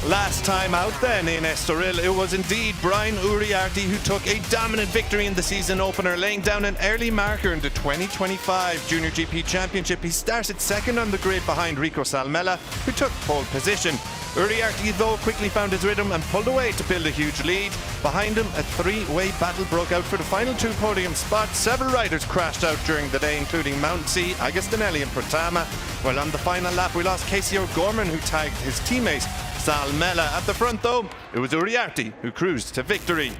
Last time out then in Estoril, it was indeed Brian Uriarte who took a dominant victory in the season opener, laying down an early marker in the 2025 Junior GP Championship. He started second on the grid behind Rico Salmela, who took pole position. Uriarte, though, quickly found his rhythm and pulled away to build a huge lead. Behind him, a three-way battle broke out for the final two podium spots. Several riders crashed out during the day, including Mountsy, Agostinelli and Pratama. While on the final lap, we lost Casey O'Gorman, who tagged his teammate Salmela. At the front, though, it was Uriarte who cruised to victory.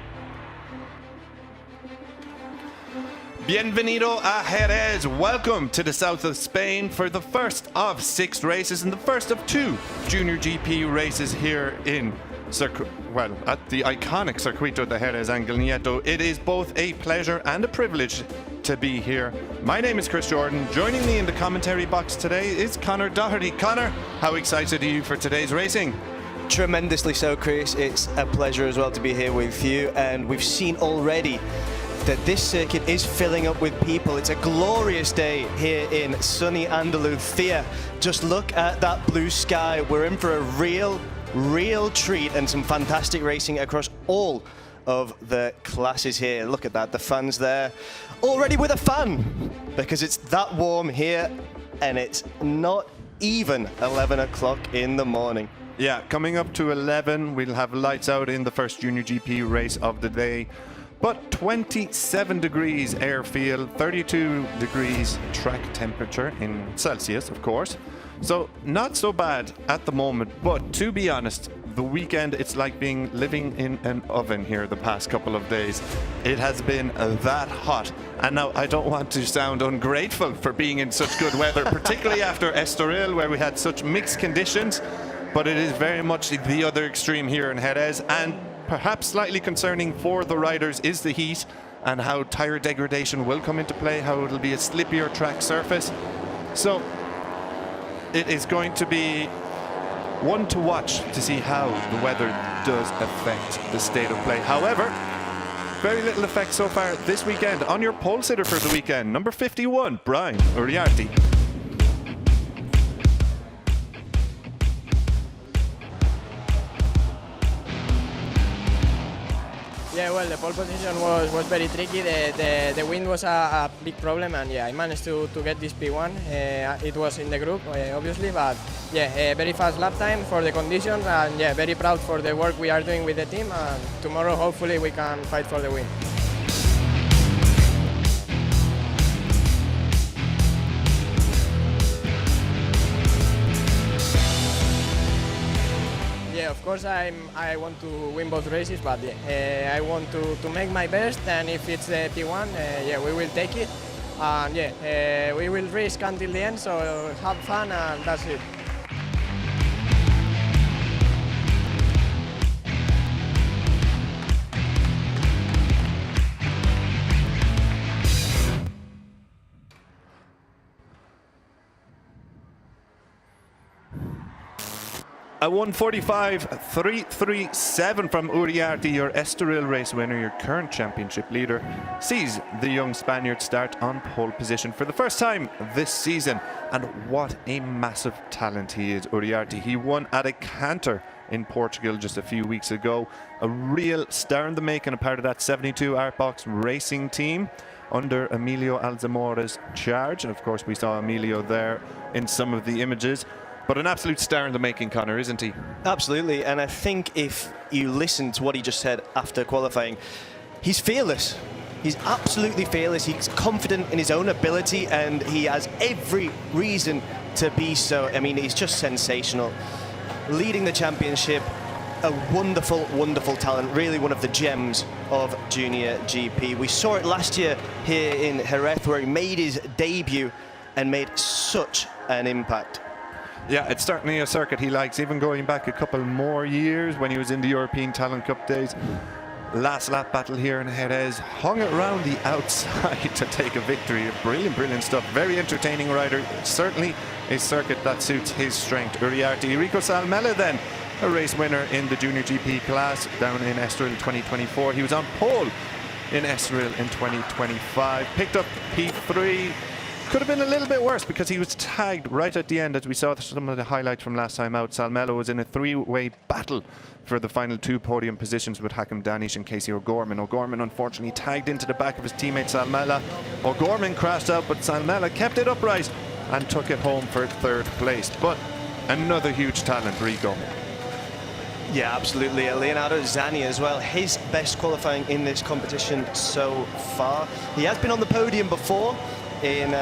Bienvenido a Jerez. Welcome to the south of Spain for the first of 6 races and the first of 2 Junior GP races here in at the iconic Circuito de Jerez-Ángel Nieto. It is both a pleasure and a privilege to be here. My name is Chris Jordan. Joining me in the commentary box today is Connor Doherty. Connor, how excited are you for today's racing? Tremendously so, Chris. It's a pleasure as well to be here with you, and we've seen already that this circuit is filling up with people. It's a glorious day here in sunny Andalusia. Just look at that blue sky. We're in for a real treat and some fantastic racing across all of the classes here. Look at that, the fans there already with a fan, because it's that warm here and it's not even 11 o'clock in the morning. Yeah, coming up to 11, we'll have lights out in the first Junior GP race of the day. But 27 degrees airfield, 32 degrees track temperature in Celsius, of course. So not so bad at the moment, but to be honest, the weekend, it's like living in an oven here the past couple of days. It has been that hot. And now I don't want to sound ungrateful for being in such good weather, particularly after Estoril, where we had such mixed conditions, but it is very much the other extreme here in Jerez. And perhaps slightly concerning for the riders is the heat and how tire degradation will come into play, how it'll be a slippier track surface. So it is going to be one to watch to see how the weather does affect the state of play. However, very little effect so far this weekend. On your pole sitter for the weekend, number 51, Brian Uriarte. Yeah, well, the pole position was very tricky. The wind was a big problem, and yeah, I managed to get this P1. It was in the group, obviously, but yeah, very fast lap time for the conditions, and yeah, very proud for the work we are doing with the team. And tomorrow, hopefully, we can fight for the win. Yeah, of course I want to win both races, but I want to make my best, and if it's the P1, yeah, we will take it, and yeah, we will risk until the end, so have fun, and that's it. A 1:45.337 from Uriarte, your Estoril race winner, your current championship leader, sees the young Spaniard start on pole position for the first time this season. And what a massive talent he is, Uriarte. He won at a canter in Portugal just a few weeks ago. A real star in the making, a part of that 72 Artbox racing team under Emilio Alzamora's charge. And of course, we saw Emilio there in some of the images. But an absolute star in the making, Connor, isn't he? Absolutely, and I think if you listen to what he just said after qualifying, he's fearless. He's absolutely fearless. He's confident in his own ability, and he has every reason to be so. I mean, he's just sensational. Leading the championship, a wonderful, wonderful talent, really one of the gems of Junior GP. We saw it last year here in Jerez, where he made his debut and made such an impact. Yeah, it's certainly a circuit he likes, even going back a couple more years when he was in the European Talent Cup days. Last lap battle here in Jerez, hung around the outside to take a victory. Brilliant stuff. Very entertaining rider. Certainly a circuit that suits his strength. Uriarte. Rico Salmela then, a race winner in the Junior GP class down in Estoril 2024. He was on pole in Estoril in 2025. Picked up P3. could have been a little bit worse because he was tagged right at the end, as we saw some of the highlights from last time out. Salmela was in a three-way battle for the final two podium positions with Hakim Danish and Casey O'Gorman. O'Gorman unfortunately tagged into the back of his teammate Salmela. O'Gorman crashed out, but Salmela kept it upright and took it home for third place. But another huge talent, Rico. Yeah, absolutely. Leonardo Zani as well. His best qualifying in this competition so far. He has been on the podium before in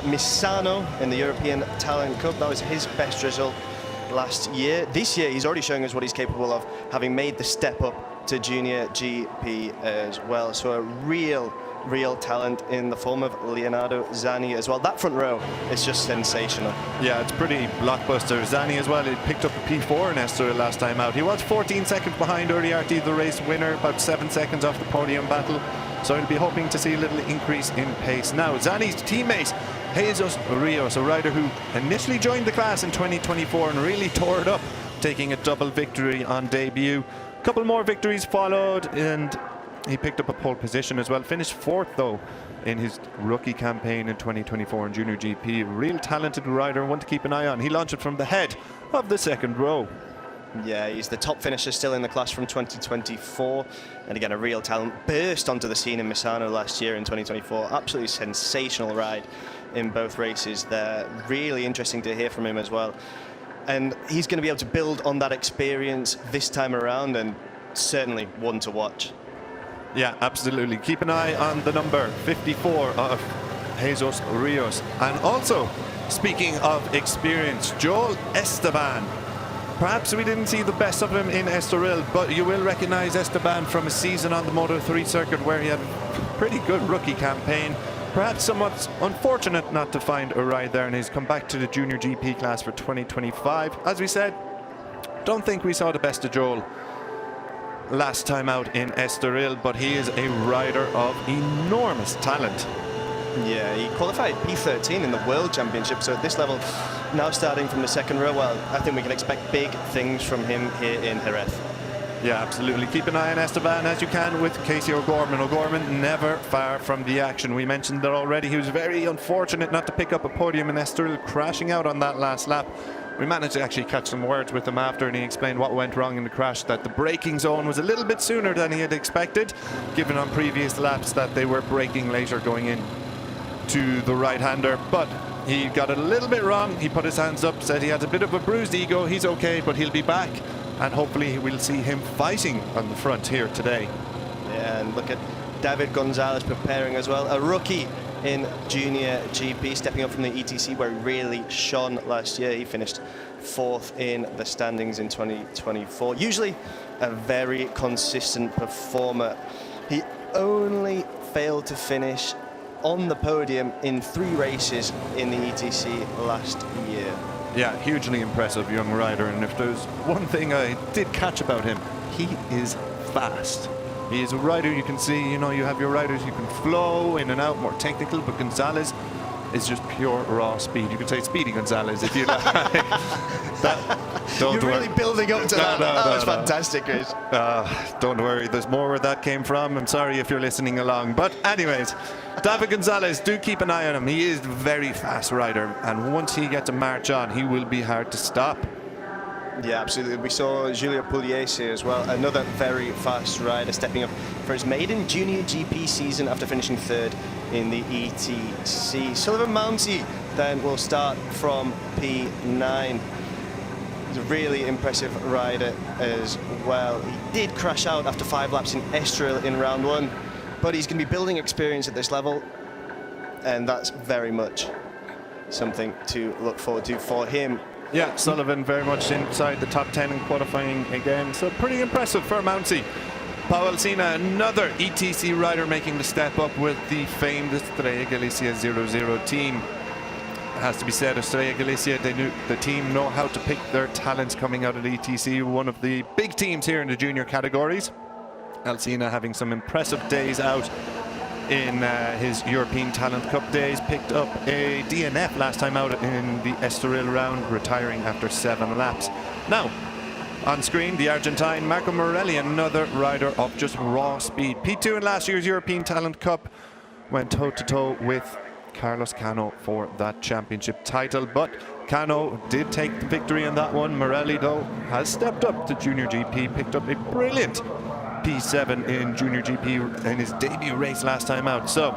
Misano in the European Talent Cup. That was his best result last year. This year, he's already showing us what he's capable of, having made the step up to Junior GP as well. So a real talent in the form of Leonardo Zani as well. That front row is just sensational. Yeah, it's pretty blockbuster. Zani as well, he picked up a P4 in Estoril last time out. He was 14 seconds behind Uriarte, the race winner, about 7 seconds off the podium battle. So he'll be hoping to see a little increase in pace. Now, Zani's teammate, Jesus Rios, a rider who initially joined the class in 2024 and really tore it up, taking a double victory on debut. A couple more victories followed, and he picked up a pole position as well. Finished fourth, though, in his rookie campaign in 2024 in Junior GP. A real talented rider, one to keep an eye on. He launched it from the head of the second row. Yeah, he's the top finisher still in the class from 2024. And again, a real talent. Burst onto the scene in Misano last year in 2024. Absolutely sensational ride in both races there. Really interesting to hear from him as well. And he's going to be able to build on that experience this time around, and certainly one to watch. Yeah, absolutely. Keep an eye on the number 54 of Jesus Rios. And also, speaking of experience, Joel Esteban. Perhaps we didn't see the best of him in Estoril, but you will recognize Esteban from a season on the Moto3 circuit where he had a pretty good rookie campaign. Perhaps somewhat unfortunate not to find a ride there, and he's come back to the Junior GP class for 2025. As we said, don't think we saw the best of Joel last time out in Estoril, but he is a rider of enormous talent. Yeah, he qualified P13 in the World Championship, so at this level, now starting from the second row, well, I think we can expect big things from him here in Jerez. Yeah, absolutely. Keep an eye on Esteban as you can with Casey O'Gorman. O'Gorman never far from the action. We mentioned that already. He was very unfortunate not to pick up a podium in Estoril, crashing out on that last lap. We managed to actually catch some words with him after, and he explained what went wrong in the crash, that the braking zone was a little bit sooner than he had expected, given on previous laps that they were braking later going in to the right-hander. But he got it a little bit wrong. He put his hands up, said he had a bit of a bruised ego. He's okay, but he'll be back, and hopefully we'll see him fighting on the front here today. Yeah, and look at David Gonzalez preparing as well, a rookie in Junior GP, stepping up from the ETC where he really shone last year. He finished fourth in the standings in 2024. Usually a very consistent performer. He only failed to finish on the podium in 3 races in the ETC last year. Yeah, hugely impressive young rider, and if there's one thing I did catch about him, he is fast. He is a rider you can see, you know, you have your riders you can flow in and out, more technical, but Gonzalez is just pure raw speed. You could say Speedy Gonzalez if you like. You're really building up to that. That was fantastic, Chris. Don't worry, there's more where that came from. I'm sorry if you're listening along. But anyways, David Gonzalez, do keep an eye on him. He is a very fast rider, and once he gets a march on, he will be hard to stop. Yeah, absolutely. We saw Giulio Pugliese as well, another very fast rider, stepping up for his maiden Junior GP season after finishing third in the ETC. Sullivan Mounty then will start from P9. He's a really impressive rider as well. He did crash out after 5 laps in Estoril in round 1, but he's going to be building experience at this level, and that's very much something to look forward to for him. Yeah, Sullivan very much inside the top 10 in qualifying again, so pretty impressive for Mounty. Pau Alsina, another ETC rider making the step up with the famed Estrella Galicia 00 team. It has to be said, Estrella Galicia, the team know how to pick their talents coming out of the ETC, one of the big teams here in the junior categories. Alsina having some impressive days out in his European Talent Cup days, picked up a DNF last time out in the Estoril round, retiring after 7 laps. Now, on screen, the Argentine Marco Morelli, another rider of just raw speed. P2 in last year's European Talent Cup, went toe-to-toe with Carlos Cano for that championship title. But Cano did take the victory in that one. Morelli, though, has stepped up to Junior GP, picked up a brilliant P7 in Junior GP in his debut race last time out. So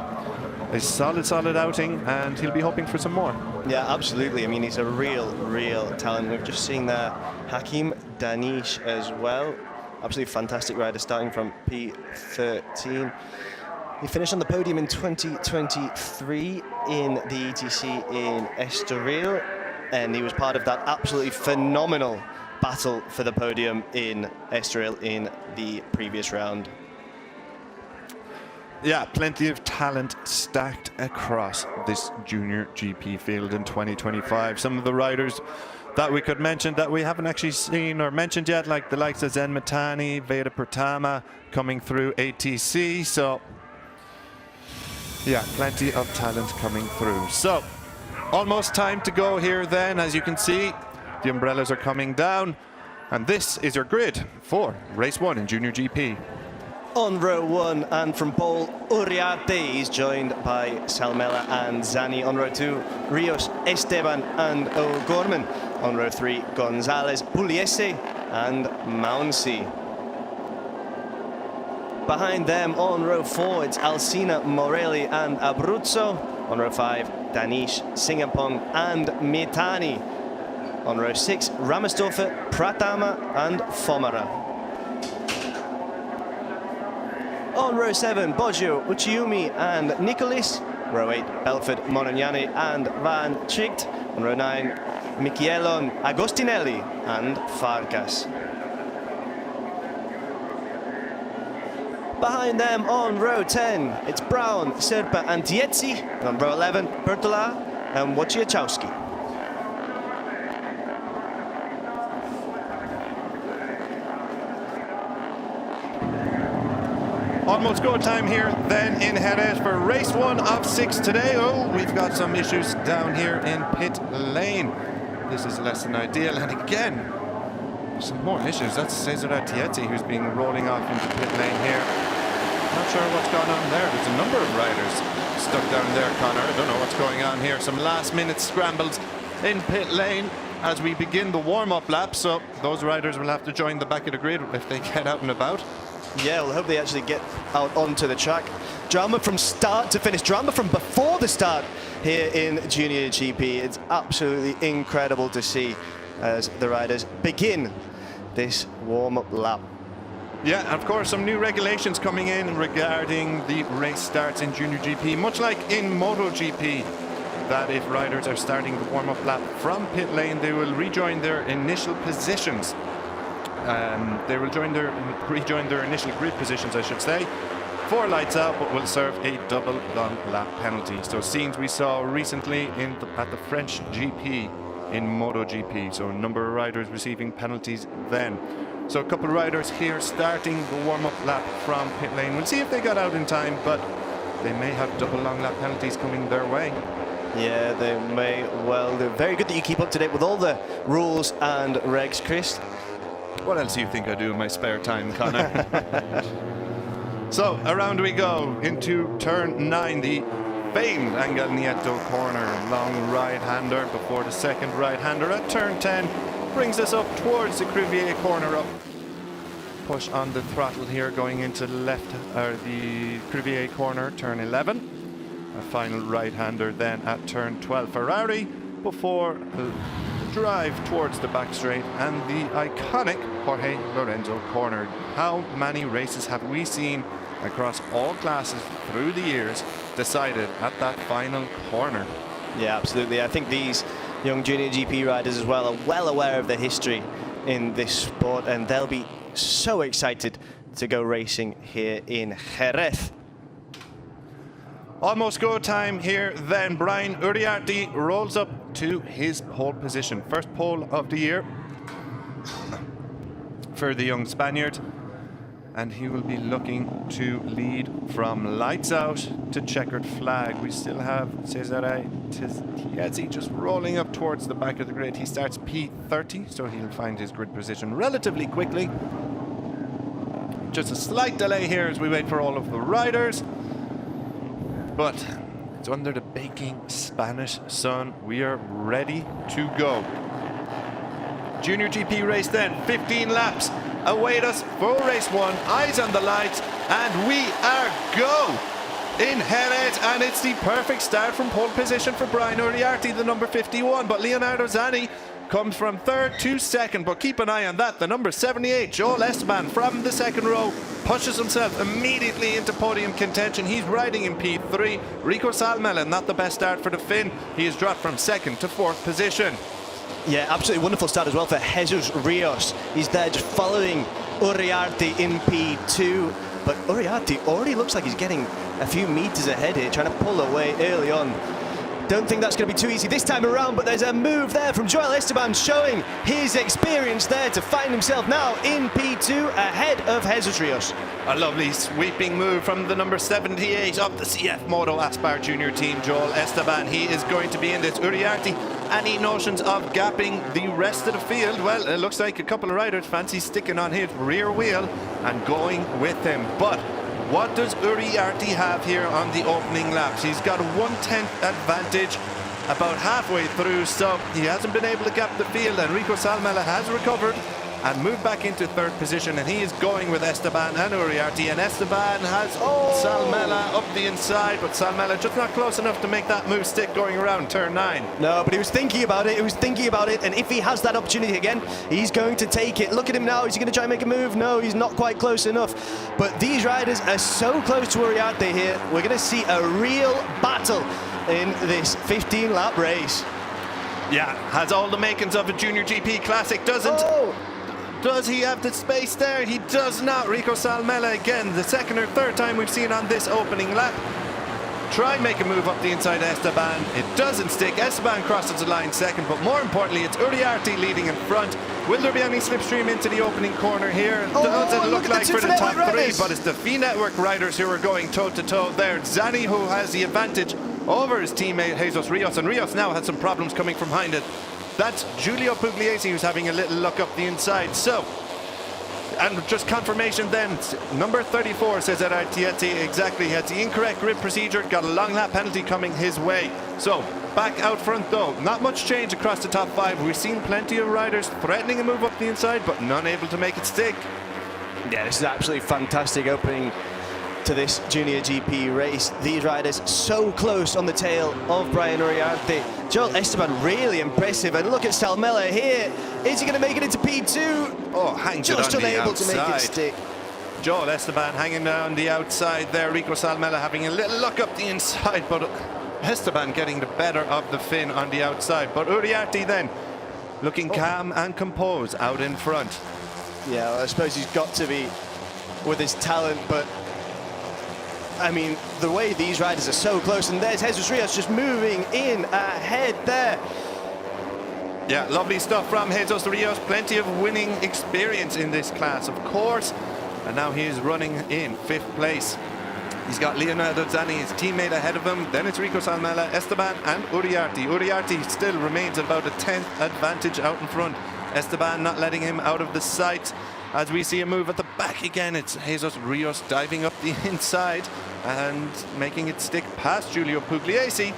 a solid outing, and he'll be hoping for some more. Yeah, absolutely. I mean, he's a real talent. We've just seen there Hakim Danish as well. Absolutely fantastic rider, starting from P13. He finished on the podium in 2023 in the ETC in Estoril, and he was part of that absolutely phenomenal battle for the podium in Estoril in the previous round. Yeah, plenty of talent stacked across this Junior GP field in 2025. Some of the riders that we could mention that we haven't actually seen or mentioned yet, like the likes of Zen Matani, Veda Pratama coming through ATC. So yeah, plenty of talent coming through. So almost time to go here then. As you can see, the umbrellas are coming down, and this is your grid for race 1 in Junior GP. On row 1, and from Paul Uriarte, he's joined by Salmela and Zani. On row 2, Rios, Esteban and O'Gorman. On row 3, Gonzalez, Pugliese and Mouncy. Behind them on row 4, it's Alcina, Morelli and Abruzzo. On row 5, Danish, Singapong and Mitani. On row 6, Ramestofer, Pratama and Fomara. On row 7, Boggio, Uchiumi and Nicolis. Row 8, Belford, Morognani and Van Chicht. On row 9, Michielon, Agostinelli and Farkas. Behind them on row 10, it's Brown, Serpa and Tiezzi. And on row 11, Bertola and Wojciechowski. Almost go time here then in Jerez for race 1 of 6 today. Oh, we've got some issues down here in pit lane. This is less than ideal, and again, some more issues. That's Cesar Tiezzi who's been rolling off into pit lane here. Not sure what's going on there. There's a number of riders stuck down there, Connor. I don't know what's going on here. Some last minute scrambles in pit lane as we begin the warm-up lap, so those riders will have to join the back of the grid if they get out and about. Yeah, we'll hope they actually get out onto the track. Drama from start to finish, drama from before the start here in Junior GP. It's absolutely incredible to see as the riders begin this warm-up lap. Yeah, and of course, some new regulations coming in regarding the race starts in Junior GP, much like in MotoGP, that if riders are starting the warm-up lap from pit lane, they will rejoin their initial positions. They will rejoin their initial grid positions, I should say, 4 lights out, but will serve a double long lap penalty. So scenes we saw recently at the French GP in MotoGP. So a number of riders receiving penalties then. So a couple of riders here starting the warm-up lap from pit lane. We'll see if they got out in time, but they may have double long lap penalties coming their way. Yeah, they may well do. Very good that you keep up to date with all the rules and regs, Chris. What else do you think I do in my spare time, Connor? So around we go into turn 9, the famed Ángel Nieto corner. Long right-hander before the second right-hander at turn 10. Brings us up towards the Crivier corner up. Push on the throttle here going into the the Crivier corner, turn 11. A final right-hander then at turn 12. Ferrari before drive towards the back straight and the iconic Jorge Lorenzo corner. How many races have we seen across all classes through the years decided at that final corner? Yeah, absolutely. I think these young Junior GP riders as well are well aware of the history in this sport, and they'll be so excited to go racing here in Jerez. Almost go time here then. Brian Uriarte rolls up to his pole position. First pole of the year for the young Spaniard. And he will be looking to lead from lights out to checkered flag. We still have Cesar Tiezzi just rolling up towards the back of the grid. He starts P30, so he'll find his grid position relatively quickly. Just a slight delay here as we wait for all of the riders. But It's under the baking Spanish sun. We are ready to go. Junior GP race then, 15 laps await us for race 1. Eyes on the lights, and we are go in Jerez, and it's the perfect start from pole position for Brian Uriarte, the number 51. But Leonardo Zanni comes from 3rd to 2nd, but keep an eye on that. The number 78, Joel Esteban, from the 2nd row, pushes himself immediately into podium contention. He's riding in P3. Rico Salmela, not the best start for the Finn. He has dropped from 2nd to 4th position. Yeah, absolutely wonderful start as well for Jesus Rios. He's there just following Uriarte in P2. But Uriarte already looks like he's getting a few meters ahead here, trying to pull away early on. Don't think that's going to be too easy this time around, but there's a move there from Joel Esteban showing his experience there to find himself now in P2 ahead of Jesus Rios. A lovely sweeping move from the number 78 of the CF Moto Aspar Junior team, Joel Esteban. He is going to be in this. Uriarte, any notions of gapping the rest of the field? Well, it looks like a couple of riders fancy sticking on his rear wheel and going with him. But what does Uriarte have here on the opening laps? He's got a 1/10 advantage about halfway through, so he hasn't been able to gap the field, and Rico Salmela has recovered and moved back into 3rd position, and he is going with Esteban and Uriarte, and Esteban has Salmela up the inside, but Salmela just not close enough to make that move stick going around turn 9. No, but he was thinking about it, and if he has that opportunity again, he's going to take it. Look at him now, is he going to try and make a move? No, he's not quite close enough. But these riders are so close to Uriarte here, we're going to see a real battle in this 15-lap race. Yeah, has all the makings of a Junior GP Classic, doesn't... Does he have the space there? He does not. Rico Salmela again, the 2nd or 3rd time we've seen on this opening lap. Try and make a move up the inside of Esteban. It doesn't stick. Esteban crosses the line 2nd, but more importantly, it's Uriarte leading in front. Will there be any slipstream into the opening corner here? Doesn't look like for the top 3, but it's the FI Network riders who are going toe-to-toe there. Zanni, who has the advantage over his teammate Jesus Rios, and Rios now has some problems coming from behind it. That's Giulio Pugliese who's having a little look up the inside. So, and just confirmation then, number 34 says that Artietti exactly had the incorrect grid procedure, got a long lap penalty coming his way. So, back out front though, not much change across the top 5. We've seen plenty of riders threatening a move up the inside, but none able to make it stick. Yeah, this is absolutely fantastic opening to this Junior GP race. These riders so close on the tail of Brian Uriarte. Joel Esteban really impressive, and look at Salmela here. Is he going to make it into P2? Oh, hangs just it on unable the to make it outside. stick. Joel Esteban hanging down the outside there. Rico Salmela having a little look up the inside, but Esteban getting the better of the Finn on the outside. But Uriarte then looking calm and composed out in front. Yeah, well, I suppose he's got to be with his talent, but I mean, the way these riders are so close, and there's Jesus Rios just moving in ahead there. Yeah, lovely stuff from Jesus Rios. Plenty of winning experience in this class, of course. And now he is running in 5th place. He's got Leonardo Zanni, his teammate, ahead of him. Then it's Rico Salmela, Esteban, and Uriarte. Uriarte still remains about a 10th advantage out in front. Esteban not letting him out of the sight. As we see a move at the back again, it's Jesus Rios diving up the inside and making it stick past Giulio Pugliese.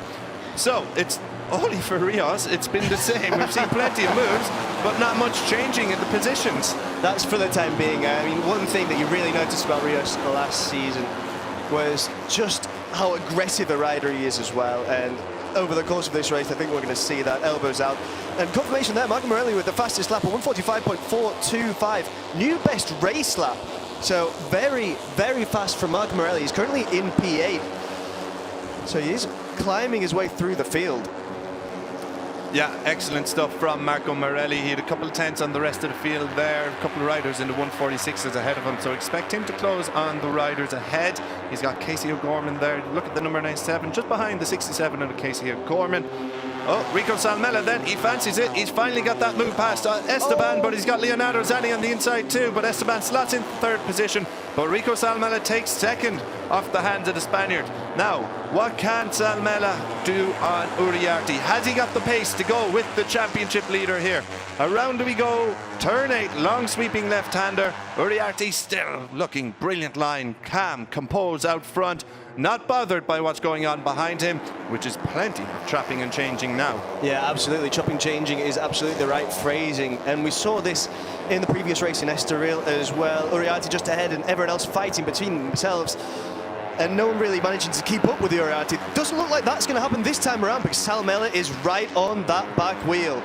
So it's only for Rios, it's been the same. We've seen plenty of moves, but not much changing in the positions. That's for the time being. I mean, one thing that you really noticed about Rios last season was just how aggressive a rider he is as well. And over the course of this race, I think we're going to see that elbows out. And confirmation there, Marco Morelli with the fastest lap of 1:45.425. New best race lap. So very, very fast from Marco Morelli. He's currently in P8. So he is climbing his way through the field. Yeah, excellent stuff from Marco Morelli. He had a couple of tenths on the rest of the field there. A couple of riders in the 146s ahead of him. So expect him to close on the riders ahead. He's got Casey O'Gorman there. Look at the number 97, just behind the 67 of Casey O'Gorman. Oh, Rico Salmela then, he fancies it. He's finally got that move past Esteban, but he's got Leonardo Zanni on the inside too. But Esteban slots in 3rd position. But Rico Salmela takes 2nd off the hands of the Spaniard. Now, what can Salmela do on Uriarte? Has he got the pace to go with the championship leader here? Around we go, turn 8, long sweeping left-hander. Uriarte still looking brilliant line, calm, composed out front, not bothered by what's going on behind him, which is plenty of chopping and changing now. Yeah, absolutely. Chopping, changing is absolutely the right phrasing. And we saw this in the previous race in Estoril as well. Uriarte just ahead and everyone else fighting between themselves. And no one really managing to keep up with the Uriarte. Doesn't look like that's going to happen this time around, because Salmela is right on that back wheel.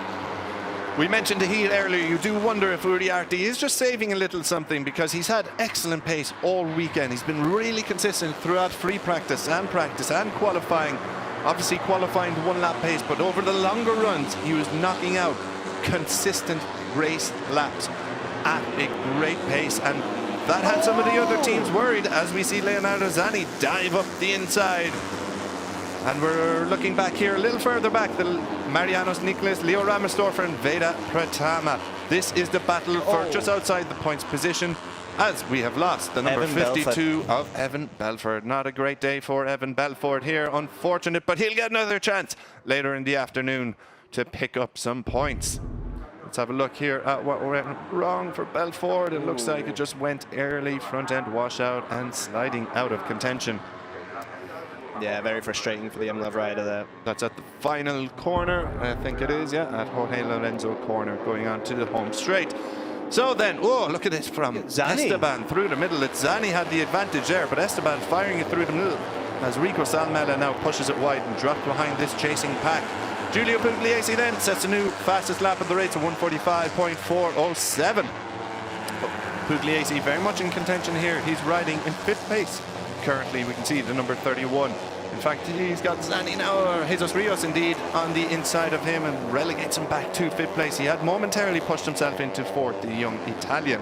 We mentioned the heat earlier. You do wonder if Uriarte is just saving a little something, because he's had excellent pace all weekend. He's been really consistent throughout free practice and qualifying. Obviously qualifying to 1 lap pace, but over the longer runs, he was knocking out consistent race laps at a great pace. And that had some of the other teams worried, as we see Leonardo Zanni dive up the inside. And we're looking back here a little further back, the Marianos Nicolas, Leo Ramersdorfer and Veda Pratama. This is the battle for just outside the points position, as we have lost the number 52 of Evan Belford. Not a great day for Evan Belford here, unfortunate, but he'll get another chance later in the afternoon to pick up some points. Let's have a look here at what went wrong for Belford. It looks like it just went early, front end washout and sliding out of contention. Yeah, very frustrating for the Yamlev rider there. That's at the final corner, I think it is, yeah, at Jorge Lorenzo corner, going on to the home straight. So then, oh, look at this from Zanni. Esteban through the middle. Zanni had the advantage there, but Esteban firing it through the middle as Rico Salmela now pushes it wide and drops behind this chasing pack. Giulio Pugliese then sets a new fastest lap of the race of 1:45.407. Pugliese very much in contention here. He's riding in 5th place. Currently, we can see the number 31. In fact, he's got Zanni now, or Jesus Rios indeed, on the inside of him and relegates him back to 5th place. He had momentarily pushed himself into 4th, the young Italian.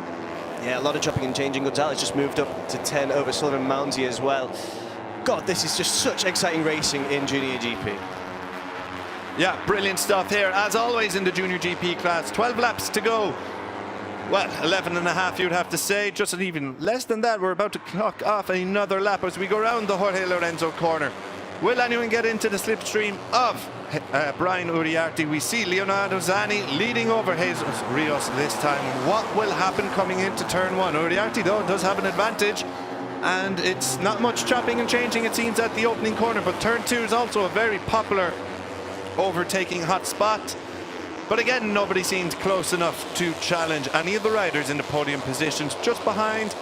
Yeah, a lot of chopping and changing. Gonzalez just moved up to 10 over Sullivan Mounsey as well. God, this is just such exciting racing in Junior GP. Yeah, brilliant stuff here, as always in the Junior GP class. 12 laps to go. Well, 11 and a half, you'd have to say. Just even less than that, we're about to clock off another lap as we go around the Jorge Lorenzo corner. Will anyone get into the slipstream of Brian Uriarte? We see Leonardo Zanni leading over Jesus Rios this time. What will happen coming into turn 1? Uriarte, though, does have an advantage. And it's not much chopping and changing, it seems, at the opening corner. But turn 2 is also a very popular overtaking hot spot. But again, nobody seems close enough to challenge any of the riders in the podium positions. Just behind,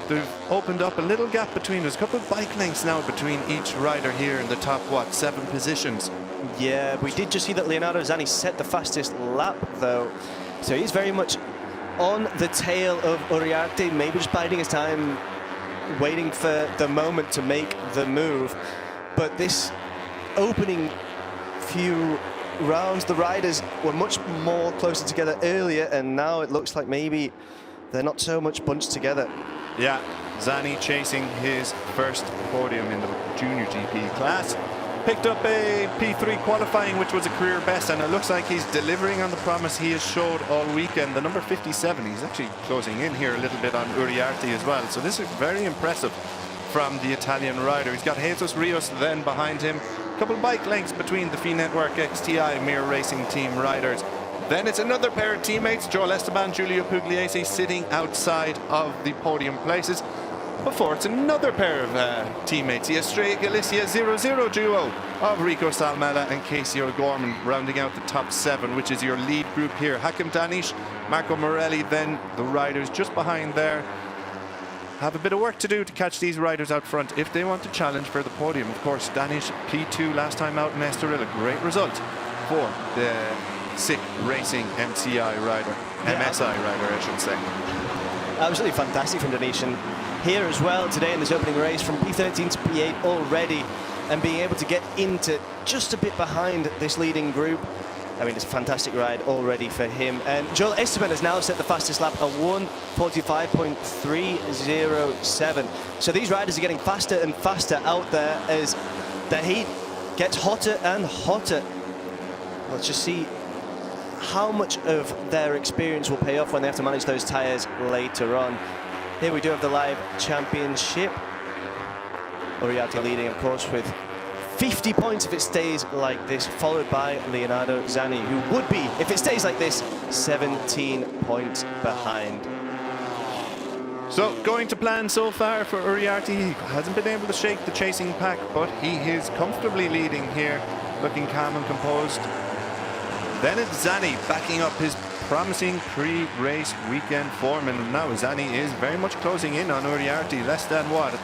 they've opened up a little gap between. There's a couple of bike lengths now between each rider here in the top, 7 positions. Yeah, we did just see that Leonardo Zanni set the fastest lap, though. So he's very much on the tail of Uriarte, maybe just biding his time, waiting for the moment to make the move. But this opening few rounds, the riders were much more closer together earlier, and now it looks like maybe they're not so much bunched together. Yeah, Zanni chasing his first podium in the Junior GP class. Picked up a P3 qualifying, which was a career best, and it looks like he's delivering on the promise he has showed all weekend. The number 57, he's actually closing in here a little bit on Uriarte as well. So this is very impressive from the Italian rider. He's got Jesus Rios then behind him. A couple of bike lengths between the FI Network XTI Mir Racing Team riders. Then it's another pair of teammates, Joel Esteban, Giulio Pugliese, sitting outside of the podium places. Before it's another pair of teammates, the Estrella Galicia 0-0 duo of Rico Salmela and Casey O'Gorman, rounding out the top 7, which is your lead group here. Hakim Danish, Marco Morelli, then the riders just behind there. Have a bit of work to do to catch these riders out front if they want to challenge for the podium. Of course, Danish P2 last time out in Estoril, a great result for the SICK Racing MCI rider, MSI rider, I should say. Absolutely fantastic from Danesian here as well today in this opening race, from P13 to P8 already, and being able to get into just a bit behind this leading group. I mean, it's a fantastic ride already for him. And Joel Esteban has now set the fastest lap at 1:45.307. So these riders are getting faster and faster out there as the heat gets hotter and hotter. Let's just see how much of their experience will pay off when they have to manage those tyres later on. Here we do have the live championship. Uriarte leading, of course, with 50 points if it stays like this, followed by Leonardo Zanni, who would be, if it stays like this, 17 points behind. So, going to plan so far for Uriarte. He hasn't been able to shake the chasing pack, but he is comfortably leading here, looking calm and composed. Then it's Zanni backing up his promising pre-race weekend form, and now Zanni is very much closing in on Uriarte. Less than what?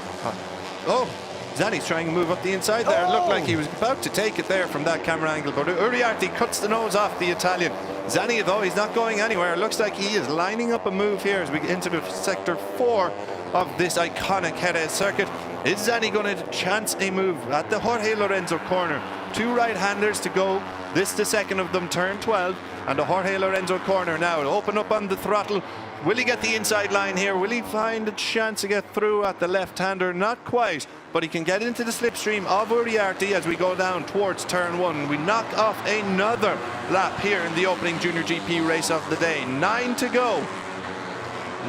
Oh, Zanni's trying to move up the inside there. It looked like he was about to take it there from that camera angle, but Uriarte cuts the nose off the Italian. Zanni, though, he's not going anywhere. It looks like he is lining up a move here as we get into the sector 4 of this iconic Jerez circuit. Is Zanni going to chance a move at the Jorge Lorenzo corner? 2 right-handers to go. This the second of them, turn 12, and the Jorge Lorenzo corner now. Open up on the throttle. Will he get the inside line here? Will he find a chance to get through at the left-hander? Not quite, but he can get into the slipstream of Uriarte as we go down towards turn 1. We knock off another lap here in the opening Junior GP race of the day. 9 to go.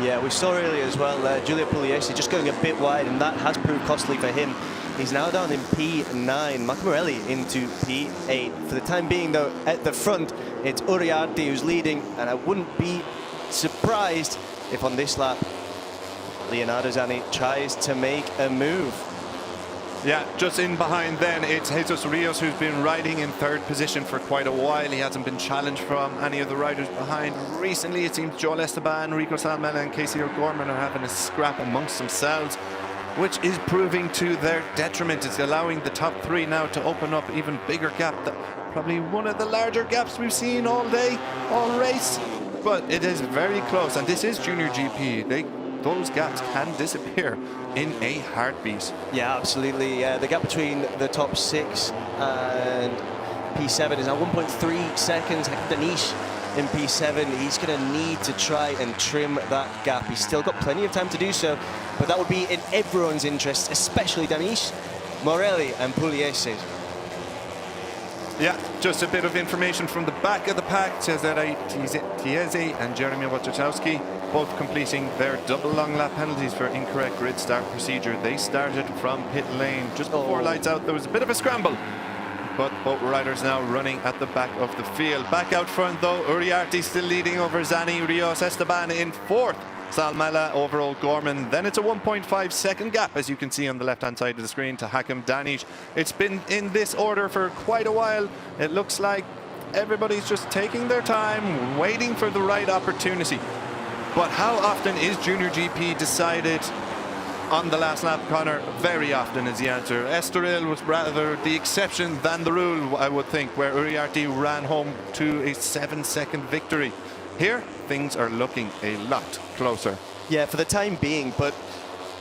Yeah, we saw earlier as well, Giulio Pugliese just going a bit wide, and that has proved costly for him. He's now down in P9, Marco Morelli into P8. For the time being, though, at the front, it's Uriarte who's leading, and I wouldn't be surprised if on this lap, Leonardo Zanni tries to make a move. Yeah, just in behind then, it's Jesus Rios, who's been riding in 3rd position for quite a while. He hasn't been challenged from any of the riders behind. Recently, it seems Joel Esteban, Rico Salmela and Casey O'Gorman are having a scrap amongst themselves, which is proving to their detriment. It's allowing the top 3 now to open up even bigger gap. Probably one of the larger gaps we've seen all day, all race. But it is very close, and this is Junior GP. Those gaps can disappear in a heartbeat. Yeah, absolutely. The gap between the top 6 and P7 is now 1.3 seconds. Danish in P7, he's going to need to try and trim that gap. He's still got plenty of time to do so, but that would be in everyone's interest, especially Danish, Morelli and Pugliese. Yeah, just a bit of information from the back of the pack. Cesare Chiesi and Jeremy Wojciechowski both completing their double long lap penalties for incorrect grid start procedure. They started from pit lane just before lights out. There was a bit of a scramble, but both riders now running at the back of the field. Back out front though, Uriarte still leading over Zanni, Rios Esteban in 4th. Salmela over O'Gorman. Then it's a 1.5 second gap, as you can see on the left-hand side of the screen, to Hakim Danish. It's been in this order for quite a while. It looks like everybody's just taking their time, waiting for the right opportunity. But how often is Junior GP decided on the last lap, Connor? Very often is the answer. Estoril was rather the exception than the rule, I would think, where Uriarte ran home to a 7-second victory. Here, things are looking a lot closer. Yeah, for the time being, but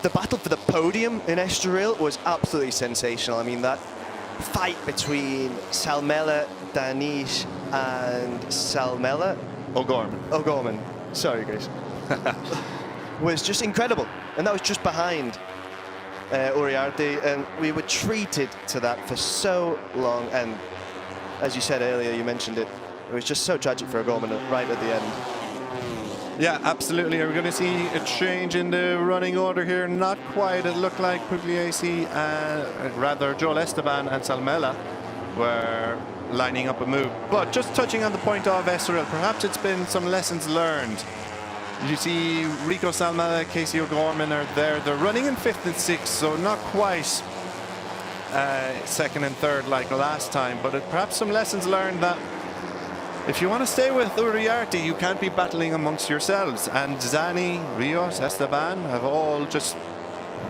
the battle for the podium in Estoril was absolutely sensational. I mean, that fight between Salmela, Danish, and Salmela? O'Gorman. Sorry, guys. Was just incredible. And that was just behind Uriarte, and we were treated to that for so long. And as you said earlier, you mentioned it, it was just so tragic for O'Gorman right at the end. Yeah, absolutely. Are we going to see a change in the running order here? Not quite. It looked like Pugliese, rather Joel Esteban and Salmela were lining up a move. But just touching on the point of Estoril, perhaps it's been some lessons learned. You see Rico Salmela, Casey O'Gorman are there. They're running in 5th and 6th, so not quite 2nd and 3rd like last time. But perhaps some lessons learned that if you want to stay with Uriarte, you can't be battling amongst yourselves. And Zanni, Rios, Esteban have all just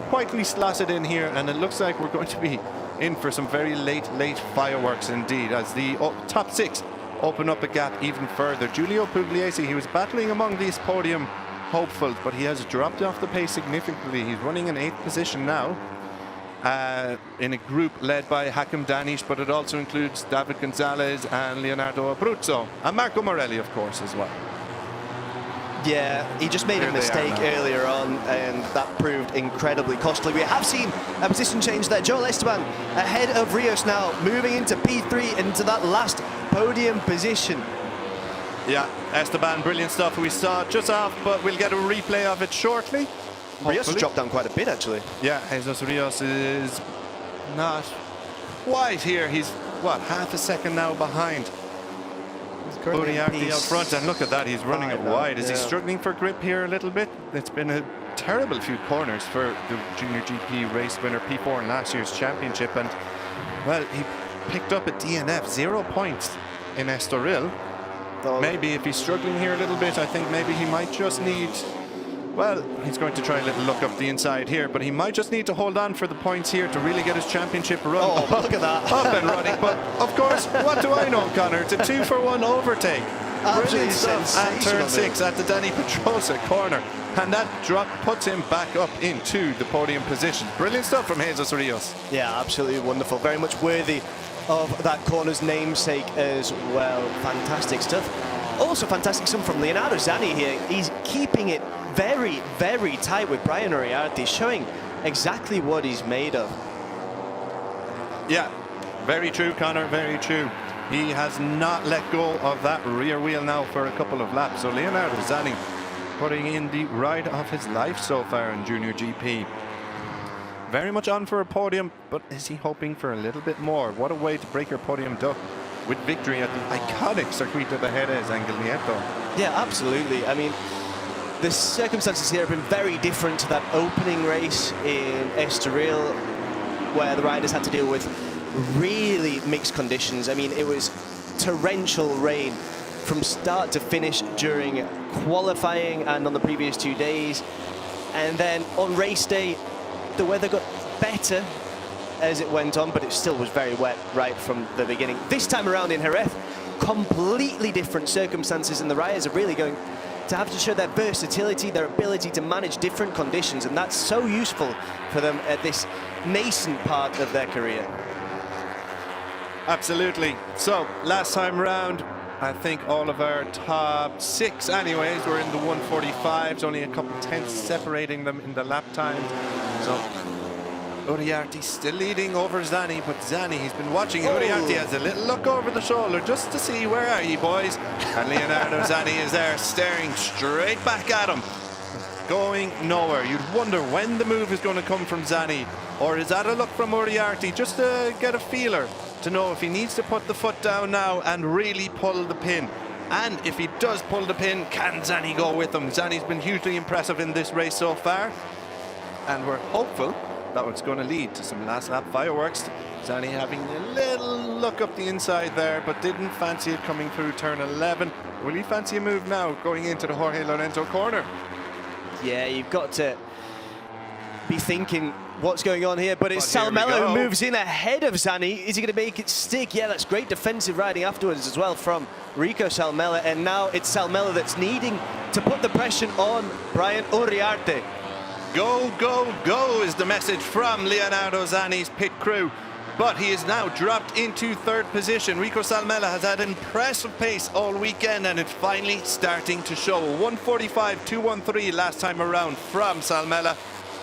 quietly slotted in here, and it looks like we're going to be in for some very late fireworks indeed, as the top 6 open up a gap even further. Giulio Pugliese, he was battling among these podium hopefuls, but he has dropped off the pace significantly. He's running in 8th position now, in a group led by Hakim Danish, but it also includes David Gonzalez and Leonardo Abruzzo, and Marco Morelli, of course, as well. Yeah, he just made a mistake earlier on, and that proved incredibly costly. We have seen a position change there. Joel Esteban ahead of Rios now, moving into P3, into that last podium position. Yeah, Esteban, brilliant stuff. We saw it just off, but we'll get a replay of it shortly. Rios has hopefully. dropped down quite a bit, actually. Yeah, Jesus Rios is not quite here. He's, what, half a second now behind Uriarte out front. And look at that, he's running it wide. Is he struggling for grip here a little bit? It's been a terrible few corners for the Junior GP race winner P4 in last year's championship. And, well, he picked up a DNF, 0 points in Estoril. Maybe if he's struggling here a little bit, I think maybe he might just need, well, he's going to try a little look up the inside here, but he might just need to hold on for the points here to really get his championship run. Oh, look at that. Up and running. But, of course, what do I know, Connor? It's a 2-for-1 overtake. Brilliant stuff at turn 6 at the Danny Petrosa corner. And that drop puts him back up into the podium position. Brilliant stuff from Jesus Rios. Yeah, absolutely wonderful. Very much worthy of that corner's namesake as well. Fantastic stuff. Also fantastic stuff from Leonardo Zanni here. He's keeping it very, very tight with Brian Uriarte, showing exactly what he's made of. Yeah, very true, Connor, very true. He has not let go of that rear wheel now for a couple of laps. So Leonardo Zanni putting in the ride of his life so far in Junior GP. Very much on for a podium, but is he hoping for a little bit more? What a way to break your podium duck with victory at the iconic Circuito de Jerez-Ángel Nieto. Yeah, absolutely. I mean, the circumstances here have been very different to that opening race in Estoril, where the riders had to deal with really mixed conditions. I mean, it was torrential rain from start to finish during qualifying and on the previous 2 days. And then on race day, the weather got better as it went on, but it still was very wet right from the beginning. This time around in Jerez, completely different circumstances, and the riders are really going to have to show their versatility, their ability to manage different conditions, and that's so useful for them at this nascent part of their career. Absolutely. So, last time round, I think all of our top 6 anyways were in the 145s, only a couple tenths separating them in the lap time. So Uriarte still leading over Zanni, but Zanni, he's been watching. Uriarte has a little look over the shoulder just to see, where are you boys? And Leonardo Zanni is there staring straight back at him, going nowhere. You'd wonder when the move is going to come from Zanni, or is that a look from Uriarte just to get a feeler to know if he needs to put the foot down now and really pull the pin. And if he does pull the pin, can Zanni go with him? Zanni's been hugely impressive in this race so far, and we're hopeful that it's going to lead to some last lap fireworks. Zanni having a little look up the inside there, but didn't fancy it coming through turn 11. Will he fancy a move now going into the Jorge Lorenzo corner? Yeah, you've got to be thinking what's going on here, but it's But here we Salmello who go. moves in ahead of Zanni. Is he going to make it stick? Yeah, that's great defensive riding afterwards as well from Rico Salmela, and now it's Salmela that's needing to put the pressure on Brian Uriarte. Go, go, go is the message from Leonardo Zanni's pit crew. But he is now dropped into 3rd position. Rico Salmela has had impressive pace all weekend, and it's finally starting to show. 1:45.213 last time around from Salmela.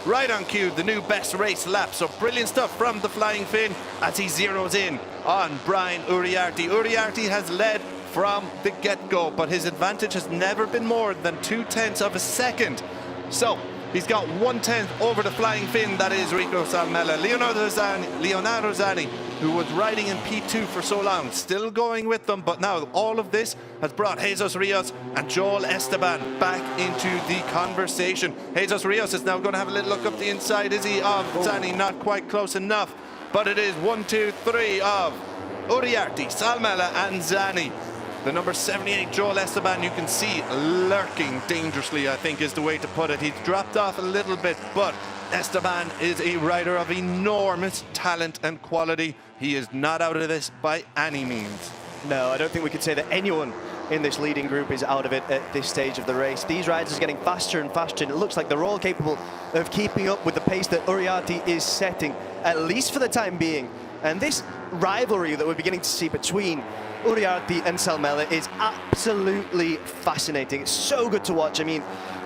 Right on cue, the new best race lap. So brilliant stuff from the Flying Finn as he zeroes in on Brian Uriarte. Uriarte has led from the get-go, but his advantage has never been more than 0.2 of a second. So he's got 1/10 over the Flying Finn, that is Rico Salmela. Leonardo Zanni, who was riding in P2 for so long, still going with them, but now all of this has brought Jesus Rios and Joel Esteban back into the conversation. Jesus Rios is now going to have a little look up the inside, is he, of Zanni? Not quite close enough, but it is 1, 2, 3 of Uriarte, Salmela and Zanni. The number 78, Joel Esteban, you can see lurking dangerously, I think is the way to put it. He's dropped off a little bit, but Esteban is a rider of enormous talent and quality. He is not out of this by any means. No, I don't think we could say that anyone in this leading group is out of it at this stage of the race. These riders are getting faster and faster, and it looks like they're all capable of keeping up with the pace that Uriarte is setting, at least for the time being. And this rivalry that we're beginning to see between Uriarte and Salmela is absolutely fascinating. It's so good to watch. I mean,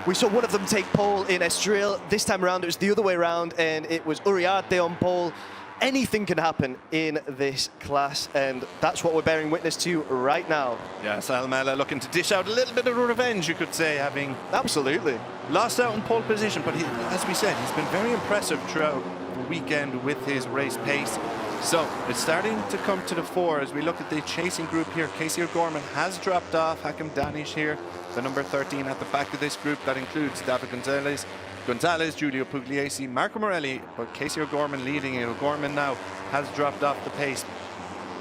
we saw one of them take pole in Estoril. This time around, it was the other way around, and it was Uriarte on pole anything can happen in this class, and that's what we're bearing witness to right now. Yeah, Salmela looking to dish out a little bit of revenge, you could say, having Absolutely. lost out in pole position, but as we said, he's been very impressive throughout the weekend with his race pace. So it's starting to come to the fore as we look at the chasing group here. Casey O'Gorman has dropped off. Hakim Danish here, the number 13 at the back of this group. That includes David Gonzalez, Giulio Pugliese, Marco Morelli, but Casey O'Gorman leading it. O'Gorman now has dropped off the pace.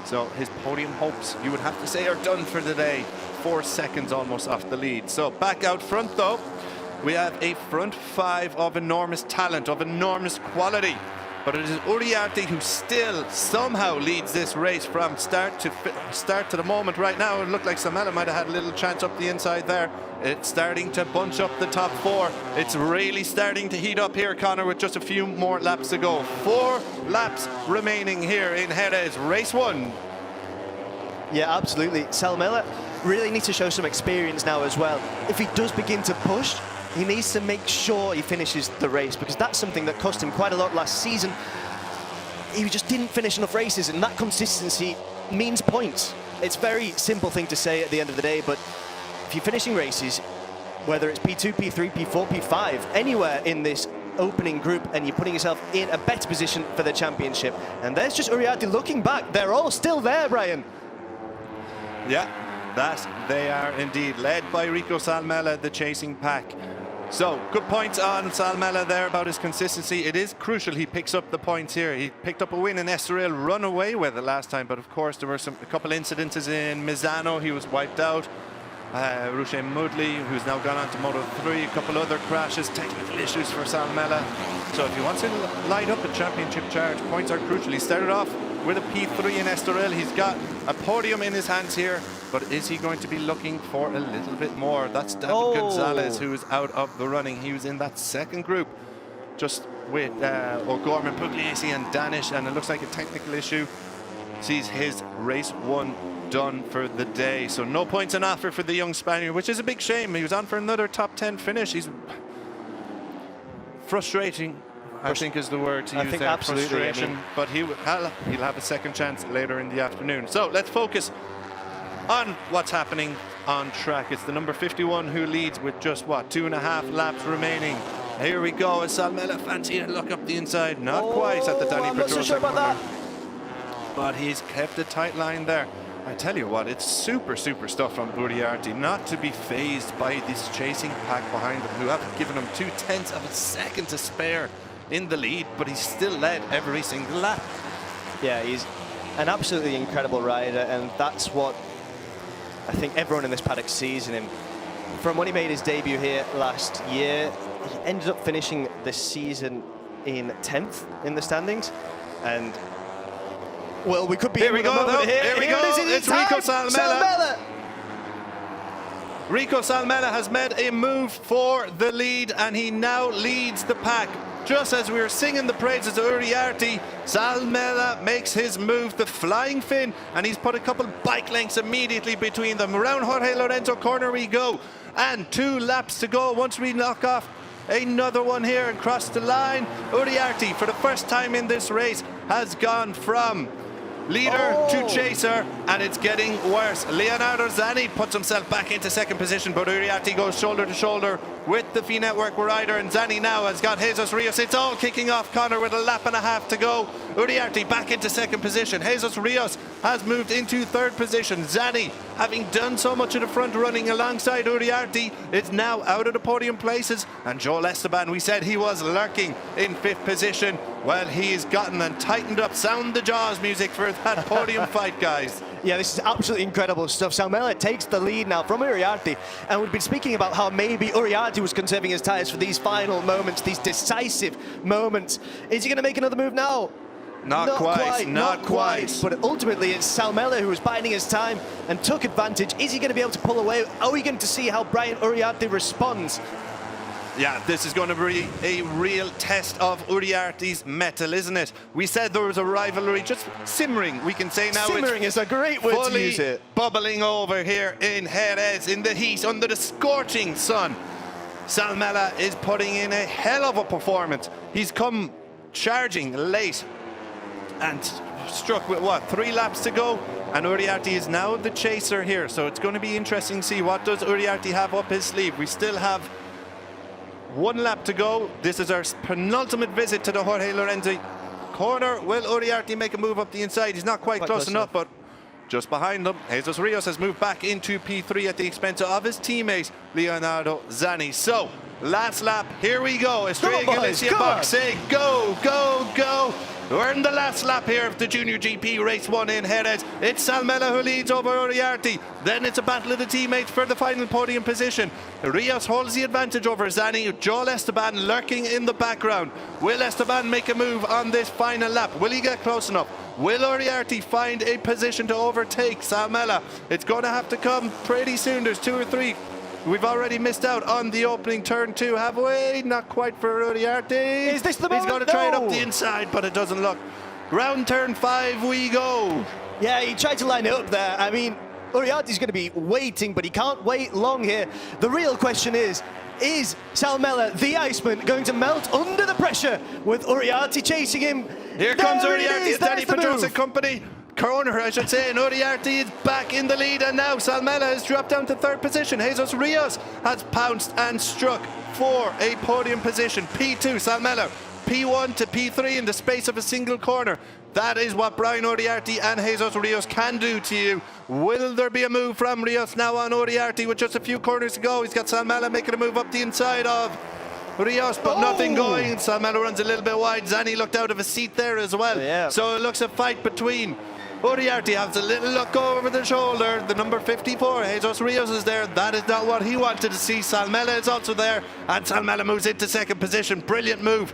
So his podium hopes, you would have to say, are done for the day. 4 seconds almost off the lead. So back out front though, we have a front five of enormous talent, of enormous quality. But it is Uriarte who still somehow leads this race from start to the moment. Right now, it looked like Salmela might have had a little chance up the inside there. It's starting to bunch up the top 4. It's really starting to heat up here, Connor, with just a few more laps to go. 4 laps remaining here in Jerez, race 1. Yeah, absolutely. Salmela really needs to show some experience now as well. If he does begin to push, he needs to make sure he finishes the race, because that's something that cost him quite a lot last season. He just didn't finish enough races, and that consistency means points. It's a very simple thing to say at the end of the day, but if you're finishing races, whether it's P2, P3, P4, P5, anywhere in this opening group, and you're putting yourself in a better position for the championship. And there's just Uriarte looking back. They're all still there, Brian. Yeah, that they are indeed, led by Rico Salmela, the chasing pack. So, good points on Salmela there about his consistency. It is crucial he picks up the points here. He picked up a win in Estoril, run away with it last time, but of course there were a couple incidences in Misano. He was wiped out. Roger Mudley, who's now gone on to Moto3, a couple other crashes, technical issues for Salmela. So if he wants to light up a championship charge, points are crucial. He started off with a P3 in Estoril. He's got a podium in his hands here, but is he going to be looking for a little bit more? That's David Gonzalez, who is out of the running. He was in that second group, just with O'Gorman, Pugliese and Danish, and it looks like a technical issue sees his race 1 done for the day. So no points on offer for the young Spaniard, which is a big shame. He was on for another top 10 finish. He's frustrating, I think is the word to use there. Absolutely. Frustration, but he'll have a second chance later in the afternoon. So let's focus on what's happening on track. It's the number 51 who leads with just, what, 2.5 laps remaining. Here we go, as Salmela fancy a look up the inside. Not quite at the Danny I'm not so sure about that. But he's kept a tight line there. I tell you what, it's super stuff from Uriarte, not to be fazed by this chasing pack behind him, who have given him 0.2 of a second to spare in the lead, but he's still led every single lap. Yeah, He's an absolutely incredible rider, and that's what I think everyone in this paddock sees in him. From when he made his debut here last year, he ended up finishing the season in 10th in the standings, and well, we could be here we go, though. Here we go. It's Rico Salmela. Rico Salmela has made a move for the lead, and he now leads the pack. Just as we were singing the praises of Uriarte, Salmela makes his move, the flying fin, and he's put a couple bike lengths immediately between them. Around Jorge Lorenzo corner we go, and 2 laps to go once we knock off another one here and cross the line. Uriarte, for the first time in this race, has gone from leader to chaser, and it's getting worse. Leonardo Zani puts himself back into second position, but Uriarte goes shoulder to shoulder with the FIM Network rider, and Zani now has got Jesus Rios. It's all kicking off, Connor, with 1.5 laps to go. Uriarte back into second position. Jesus Rios has moved into third position. Zani, having done so much of the front running alongside Uriarte, is now out of the podium places, and Joel Esteban, we said he was lurking in 5th position. Well, he's gotten and tightened up. Sound the Jaws music for that podium fight, guys. Yeah, this is absolutely incredible stuff. Salmela takes the lead now from Uriarte, and we've been speaking about how maybe Uriarte was conserving his tyres for these final moments, these decisive moments. Is he going to make another move now? Not quite. But ultimately, it's Salmela who was biding his time and took advantage. Is he going to be able to pull away? Are we going to see how Brian Uriarte responds? Yeah, this is going to be a real test of Uriarte's mettle, isn't it? We said there was a rivalry just simmering. We can say now simmering is a great word to use it. Bubbling over here in Jerez, in the heat, under the scorching sun. Salmela is putting in a hell of a performance. He's come charging late and Struck with what, 3 laps to go, and Uriarte is now the chaser here, so it's going to be interesting to see what does Uriarte have up his sleeve. We still have 1 lap to go. This is our penultimate visit to the Jorge Lorenzo corner. Will Uriarte make a move up the inside? He's not quite close enough, but just behind them, Jesus Rios has moved back into P3 at the expense of his teammate Leonardo Zanni. So, last lap, here we go. Estrella Galicia boxing. Go, go, go. We're in the last lap here of the Junior GP Race 1 in Jerez. It's Salmela who leads over Uriarte. Then it's a battle of the teammates for the final podium position. Rios holds the advantage over Zanni. Joel Esteban lurking in the background. Will Esteban make a move on this final lap? Will he get close enough? Will Uriarte find a position to overtake Salmela? It's going to have to come pretty soon. There's 2 or 3. We've already missed out on the opening turn 2, have we? Not quite for Uriarte. Is this the moment? He's going to try it up the inside, but it doesn't look. Round turn 5 we go. Yeah, he tried to line it up there. I mean, Uriarte's going to be waiting, but he can't wait long here. The real question is Salmela, the Iceman, going to melt under the pressure with Uriarte chasing him? Here comes Uriarte, Danny Pedrosa Company. Corner, I should say, and Uriarte is back in the lead, and now Salmela has dropped down to 3rd position. Jesus Rios has pounced and struck for a podium position. P2, Salmela. P1 to P3 in the space of a single corner. That is what Brian Uriarte and Jesus Rios can do to you. Will there be a move from Rios now on Uriarte with just a few corners to go? He's got Salmela making a move up the inside of Rios, but nothing going. Salmela runs a little bit wide. Zanni looked out of his seat there as well. Yeah. So it looks a fight between Uriarte has a little look over the shoulder. The number 54, Jesus Rios, is there. That is not what he wanted to see. Salmela is also there, and Salmela moves into 2nd position. Brilliant move.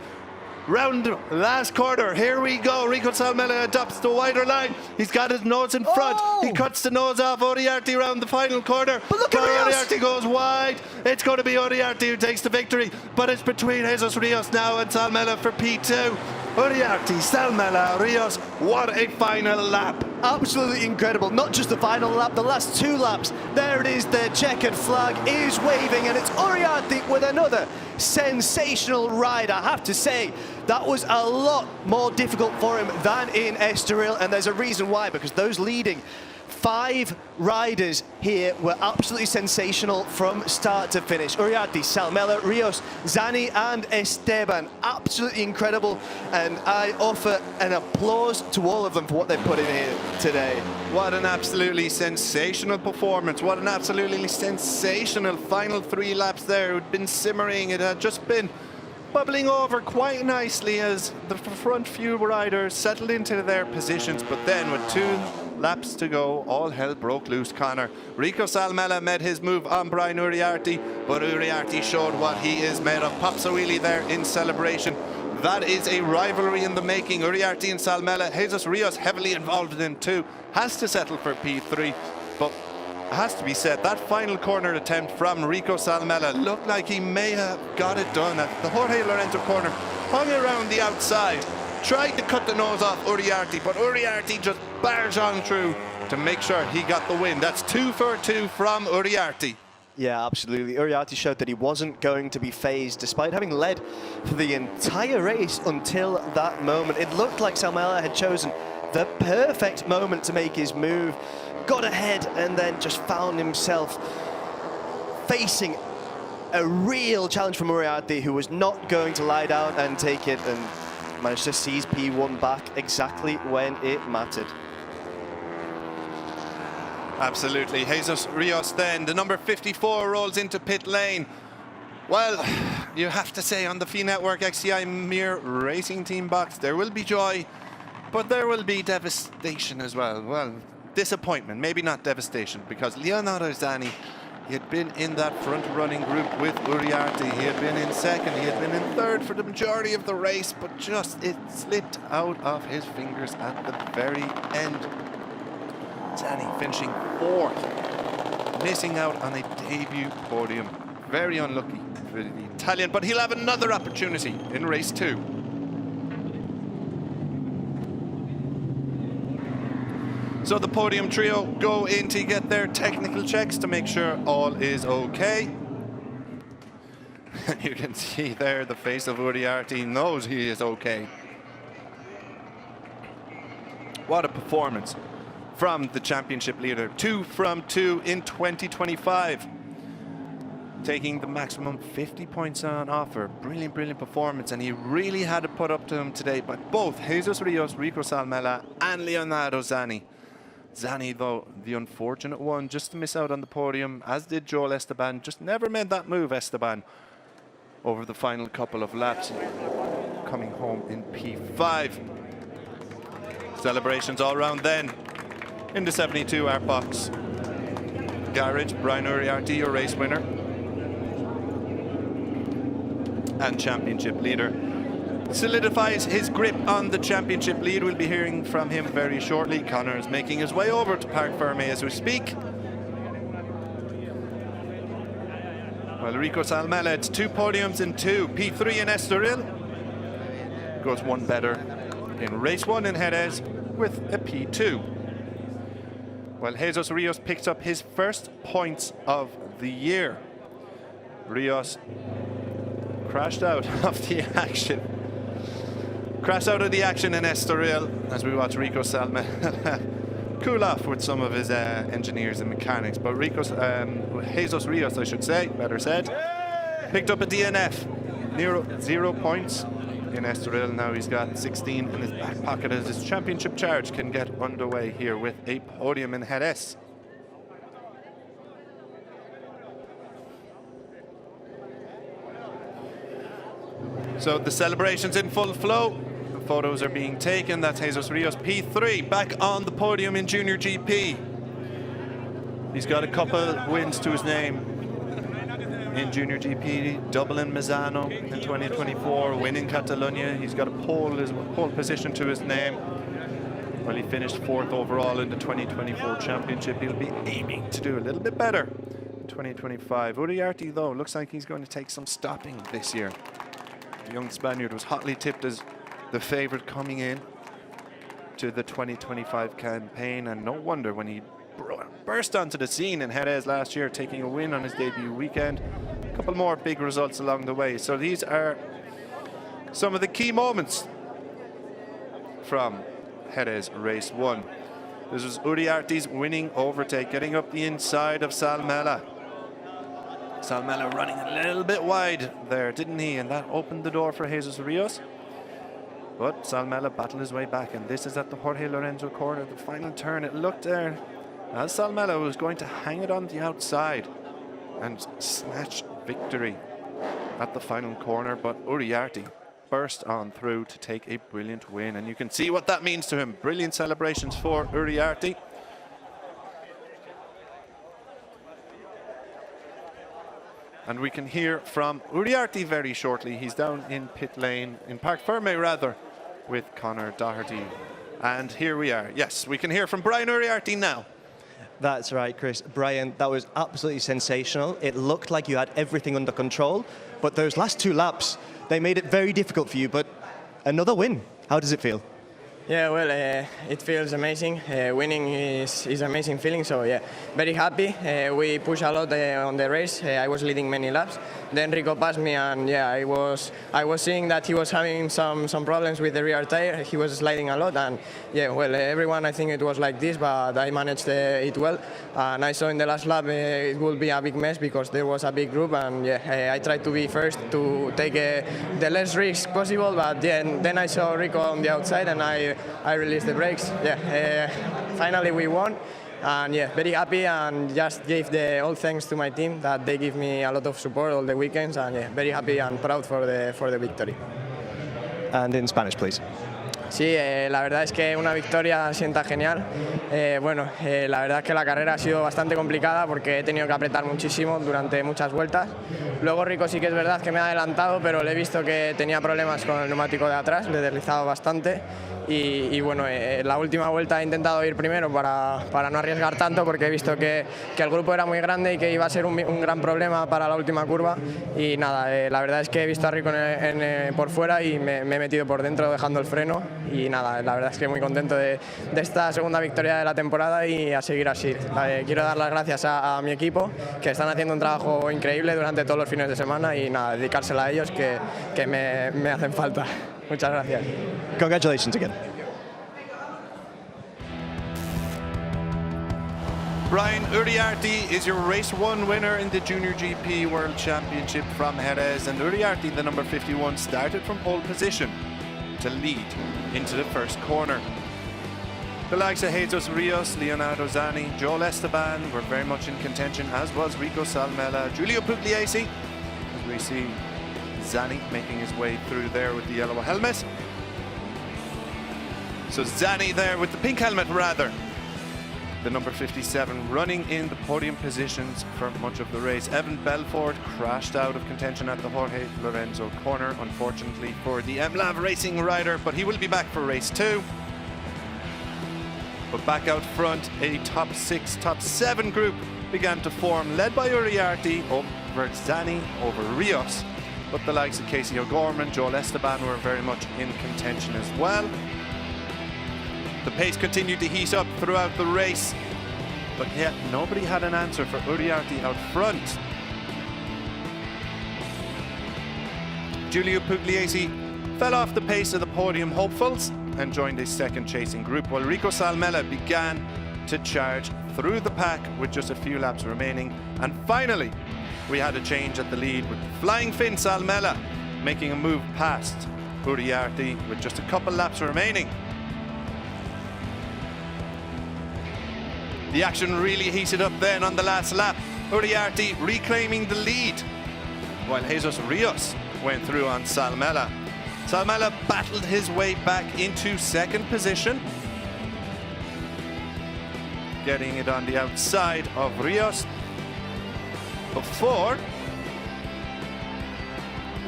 Round last corner, here we go. Rico Salmela adopts the wider line. He's got his nose in front. He cuts the nose off Uriarte around the final corner. But look at Uriarte goes wide. It's going to be Uriarte who takes the victory, but it's between Jesus Rios now and Salmela for P2. Uriarte, Salmela, Rios, what a final lap. Absolutely incredible. Not just the final lap, the last 2 laps. There it is, the checkered flag is waving, and it's Uriarte with another sensational ride. I have to say, that was a lot more difficult for him than in Estoril, and there's a reason why, because those leading 5 riders here were absolutely sensational from start to finish. Uriarte, Salmela, Rios, Zanni and Esteban. Absolutely incredible, and I offer an applause to all of them for what they put in here today. What an absolutely sensational performance. What an absolutely sensational final 3 laps there. It had been simmering. It had just been bubbling over quite nicely as the front few riders settled into their positions, but then with 2 laps to go, all hell broke loose, Connor. Rico Salmela made his move on Brian Uriarte, but Uriarte showed what he is made of. Pops a wheelie there in celebration. That is a rivalry in the making. Uriarte and Salmela. Jesus Rios heavily involved in too. Has to settle for P3, but it has to be said, that final corner attempt from Rico Salmela looked like he may have got it done at the Jorge Lorenzo corner. Hung around the outside, tried to cut the nose off Uriarte, but Uriarte just barged on through to make sure he got the win. That's 2 for 2 from Uriarte. Yeah, absolutely. Uriarte showed that he wasn't going to be phased, despite having led for the entire race until that moment. It looked like Salmela had chosen the perfect moment to make his move, got ahead, and then just found himself facing a real challenge from Uriarte, who was not going to lie down and take it, and managed to seize P1 back exactly when it mattered. Absolutely. Jesus Rios then, the number 54, rolls into pit lane. Well, you have to say on the FIM Network XCI Mir Racing Team box, there will be joy, but there will be devastation as well. Well, disappointment, maybe not devastation, because Leonardo Zanni, he had been in that front-running group with Uriarte. He had been in 2nd, he had been in 3rd for the majority of the race, but just it slipped out of his fingers at the very end. Zanni finishing 4th, missing out on a debut podium. Very unlucky for the Italian, but he'll have another opportunity in race 2. So the podium trio go in to get their technical checks to make sure all is okay. And you can see there the face of Uriarte knows he is okay. What a performance from the championship leader. 2 from 2 in 2025. Taking the maximum 50 points on offer. Brilliant, brilliant performance. And he really had it put up to him today by both Jesus Rios, Rico Salmela, and Leonardo Zani. Zani, though, the unfortunate one, just to miss out on the podium, as did Joel Esteban. Just never made that move, Esteban, over the final couple of laps, coming home in P5. Celebrations all round then. In the 72 art box. Garage, Brian Uriarte, your race winner. And championship leader. Solidifies his grip on the championship lead. We'll be hearing from him very shortly. Connor is making his way over to Parc Fermé as we speak. Well, Rico Salmela, it's 2 podiums in 2. P3 in Estoril. Goes one better in race 1 in Jerez with a P2. Well, Jesus Rios picked up his first points of the year. Rios crashed out of the action. Crashed out of the action in Estoril as we watch Rico Salmela cool off with some of his engineers and mechanics. But Jesus Rios, I should say, better said, picked up a DNF. 0 points in Estoril. Now he's got 16 in his back pocket as his championship charge can get underway here with a podium in Jerez. So the celebrations in full flow. The photos are being taken. That's Jesus Rios, P3, back on the podium in Junior GP. He's got a couple wins to his name in Junior GP, double in Misano in 2024, win in Catalonia. He's got a pole position to his name. Well, he finished 4th overall in the 2024 championship. He'll be aiming to do a little bit better in 2025. Uriarte, though, looks like he's going to take some stopping this year. The young Spaniard was hotly tipped as the favorite coming in to the 2025 campaign, and no wonder when he burst onto the scene in Jerez last year, taking a win on his debut weekend. A couple more big results along the way. So these are some of the key moments from Jerez race 1. This was Uriarte's winning overtake, getting up the inside of Salmela. Salmela running a little bit wide there, didn't he? And that opened the door for Jesus Rios. But Salmela battled his way back, and this is at the Jorge Lorenzo corner, the final turn. It looked there as Salmela was going to hang it on the outside and snatch victory at the final corner, but Uriarte burst on through to take a brilliant win, and you can see what that means to him. Brilliant celebrations for Uriarte. And we can hear from Uriarte very shortly. He's down in pit lane, in Parc Fermé rather, with Connor Doherty. And here we are. Yes, we can hear from Brian Uriarte now. That's right, Chris. Brian, that was absolutely sensational. It looked like you had everything under control, but those last 2 laps, they made it very difficult for you, but another win. How does it feel? Yeah, well, it feels amazing. Winning is an amazing feeling, so yeah, very happy. We pushed a lot on the race. I was leading many laps. Then Rico passed me, and yeah, I was seeing that he was having some problems with the rear tire. He was sliding a lot, and yeah, well, everyone, I think it was like this, but I managed it well. And I saw in the last lap it would be a big mess because there was a big group, and yeah, I tried to be first to take the less risk possible, but then I saw Rico on the outside, and I released the brakes. Yeah, finally we won, and yeah, very happy, and just gave all thanks to my team that they give me a lot of support all the weekends, and yeah, very happy and proud for the victory. And in Spanish, please. Sí, la verdad es que una victoria sienta genial. Bueno, la verdad es que la carrera ha sido bastante complicada porque he tenido que apretar muchísimo durante muchas vueltas. Luego Rico sí que es verdad que me ha adelantado, pero le he visto que tenía problemas con el neumático de atrás, le he deslizado bastante. Y bueno, la última vuelta he intentado ir primero para no arriesgar tanto, porque he visto que el grupo era muy grande y que iba a ser un gran problema para la última curva. Y nada, la verdad es que he visto a Rico por fuera y me he metido por dentro dejando el freno. Y nada, la verdad es que muy contento de esta segunda victoria de la temporada y a seguir así. Quiero dar las gracias a mi equipo, que están haciendo un trabajo increíble durante todos los fines de semana, y nada, dedicársela a ellos que me hacen falta. Muchas gracias. Congratulations again. Brian Uriarte is your race 1 winner in the Junior GP World Championship from Jerez, and Uriarte, the number 51, started from pole position to lead into the first corner. The likes of Jesus Rios, Leonardo Zani, Joel Esteban were very much in contention, as was Rico Salmela, Giulio Pugliese, as we see Zani making his way through there with the yellow helmet. So Zani there with the pink helmet, rather. The number 57 running in the podium positions for much of the race. Evan Belfort crashed out of contention at the Jorge Lorenzo corner, unfortunately for the MLAV racing rider, but he will be back for race 2. But back out front, a top 6, top 7 group began to form, led by Uriarte over Zani, over Rios. But the likes of Casey O'Gorman, Joel Esteban were very much in contention as well. The pace continued to heat up throughout the race, but yet nobody had an answer for Uriarte out front. Giulio Pugliese fell off the pace of the podium hopefuls and joined a second chasing group, while Rico Salmela began to charge through the pack with just a few laps remaining. And finally, we had a change at the lead, with Flying Finn Salmela making a move past Uriarte with just a couple laps remaining. The action really heated up then on the last lap. Uriarte reclaiming the lead, while Jesus Rios went through on Salmela. Salmela battled his way back into second position, getting it on the outside of Rios before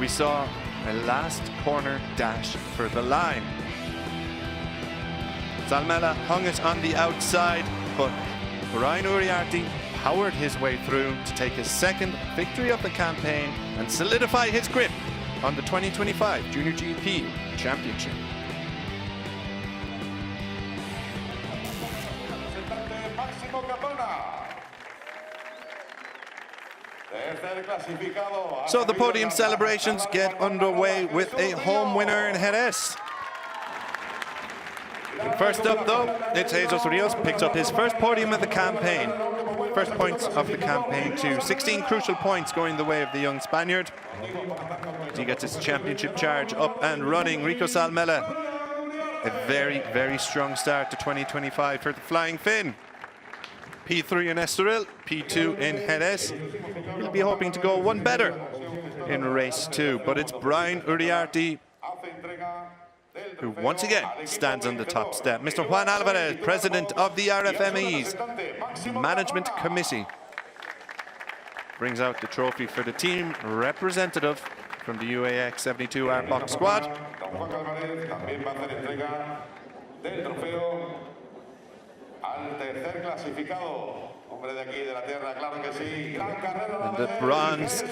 we saw a last corner dash for the line. Salmela hung it on the outside, but Brian Uriarte powered his way through to take his second victory of the campaign and solidify his grip on the 2025 Junior GP Championship. So the podium celebrations get underway with a home winner in Jerez. First up, though, it's Jesus Rios, picked up his first podium of the campaign. First points of the campaign too. 16 crucial points going the way of the young Spaniard. He gets his championship charge up and running. Rico Salmela, a very, very strong start to 2025 for the Flying Finn. P3 in Estoril, P2 in Jerez. He'll be hoping to go one better in race 2, but it's Brian Uriarte who once again stands on the top step. Mr. Juan Alvarez, president of the RFME's Management Committee, brings out the trophy for the team representative from the UAX 72 Artbox squad. And the bronze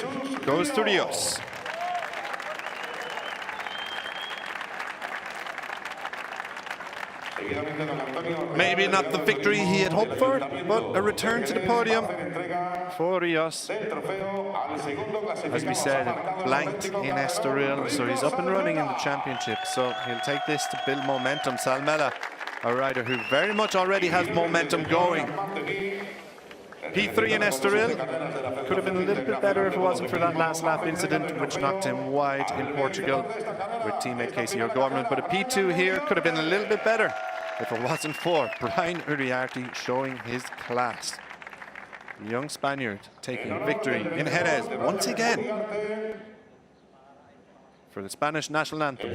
goes to Rios. Maybe not the victory he had hoped for, but a return to the podium for Rios. As we said, blanked in Estoril, so he's up and running in the championship. So he'll take this to build momentum. Salmela, a rider who very much already has momentum going. P3 in Estoril could have been a little bit better if it wasn't for that last lap incident, which knocked him wide in Portugal with teammate Casey O'Gorman. But a P2 here could have been a little bit better if it wasn't for Brian Uriarte showing his class. The young Spaniard taking victory in Jerez once again for the Spanish national anthem.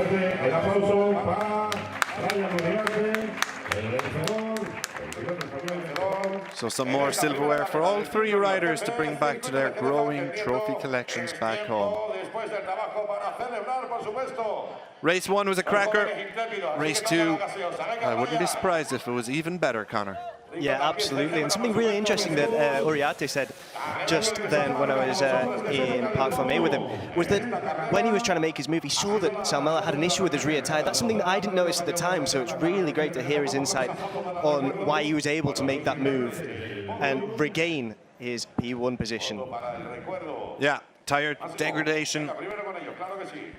El aplauso para Brian Uriarte, el vencedor. So some more silverware for all three riders to bring back to their growing trophy collections back home. Race 1 was a cracker. Race 2, I wouldn't be surprised if it was even better, Connor. Yeah, absolutely. And something really interesting that Uriarte said just then when I was in Parc Fermé with him was that when he was trying to make his move, he saw that Salmela had an issue with his rear tyre. That's something that I didn't notice at the time, so it's really great to hear his insight on why he was able to make that move and regain his P1 position. Yeah, tyre degradation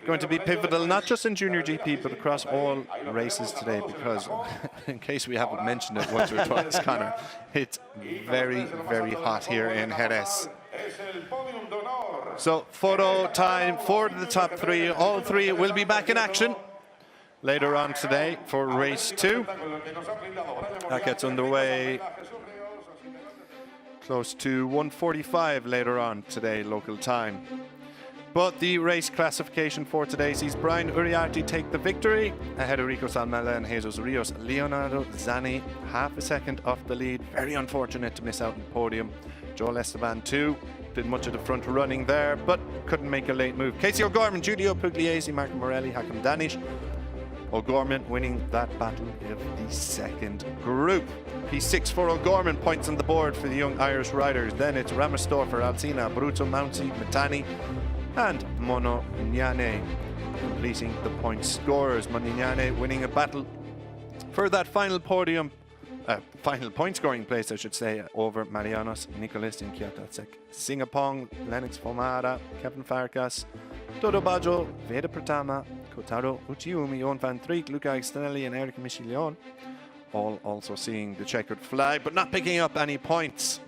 going to be pivotal, not just in Junior GP, but across all races today, because in case we haven't mentioned it once or twice, Connor, it's very, very hot here in Jerez. So photo time for the top 3. All 3 will be back in action later on today for race 2. That gets underway close to 1:45 later on today, local time. But the race classification for today sees Brian Uriarte take the victory ahead of Rico Salmela and Jesus Rios. Leonardo Zani half a second off the lead. Very unfortunate to miss out on the podium. Joel Esteban too did much of the front running there, but couldn't make a late move. Casey O'Gorman, Giulio Pugliese, Marco Morelli, Hakim Danish. O'Gorman winning that battle of the second group. P6 for O'Gorman, points on the board for the young Irish riders. Then it's Ramersdorfer, Alcina, Abruzzo, Mouncy, Matani, and Mono Nyane completing the point scorers. Mono Nyane winning a battle for that final podium, final point scoring place, I should say, over Marianos Nicolas in Kiotatsek, Singapong, Lennox Fomara, Kevin Farkas, Dodo Baggio, Veda Pratama, Kotaro Uchiumi, Johan van Triek, Luca Extenelli, and Eric Michilion, all also seeing the checkered flag, but not picking up any points.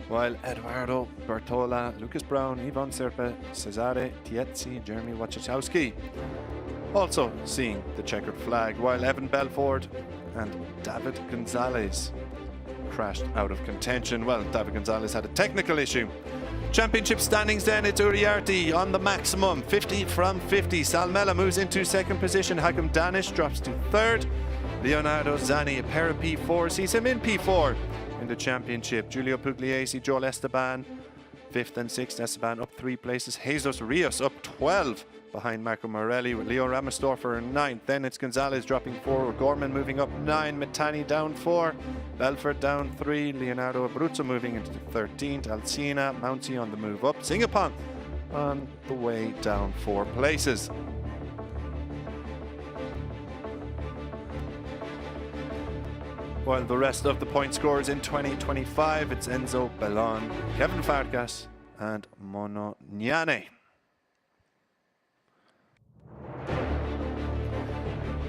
While Eduardo Bertola, Lucas Brown, Ivan Serpe, Cesare Tiezzi, Jeremy Wachachowski also seeing the checkered flag, while Evan Belford and David Gonzalez crashed out of contention. Well, David Gonzalez had a technical issue. Championship standings then, it's Uriarte on the maximum, 50 from 50. Salmela moves into second position. Hakim Danish drops to third. Leonardo Zani, a pair of P4, sees him in P4 in the championship. Giulio Pugliese, Joel Esteban, 5th and 6th. Esteban up 3 places. Jesus Rios up 12 behind Marco Morelli, with Leo Ramersdorfer in 9th. Then it's Gonzalez dropping 4, Gorman moving up 9, Matani down 4, Belfort down 3, Leonardo Abruzzo moving into the 13th, Alcina, Mouncy on the move up, Singapong on the way down 4 places. While the rest of the point scorers in 2025, it's Enzo Bellon, Kevin Farkas, and Mono Nyane.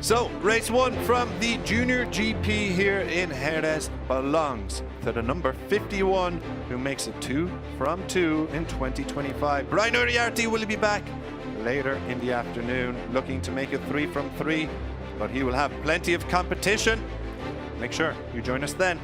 So, race 1 from the Junior GP here in Jerez belongs to the number 51, who makes it 2 from 2 in 2025. Brian Uriarte will be back later in the afternoon, looking to make it 3 from 3, but he will have plenty of competition. Make sure you join us then.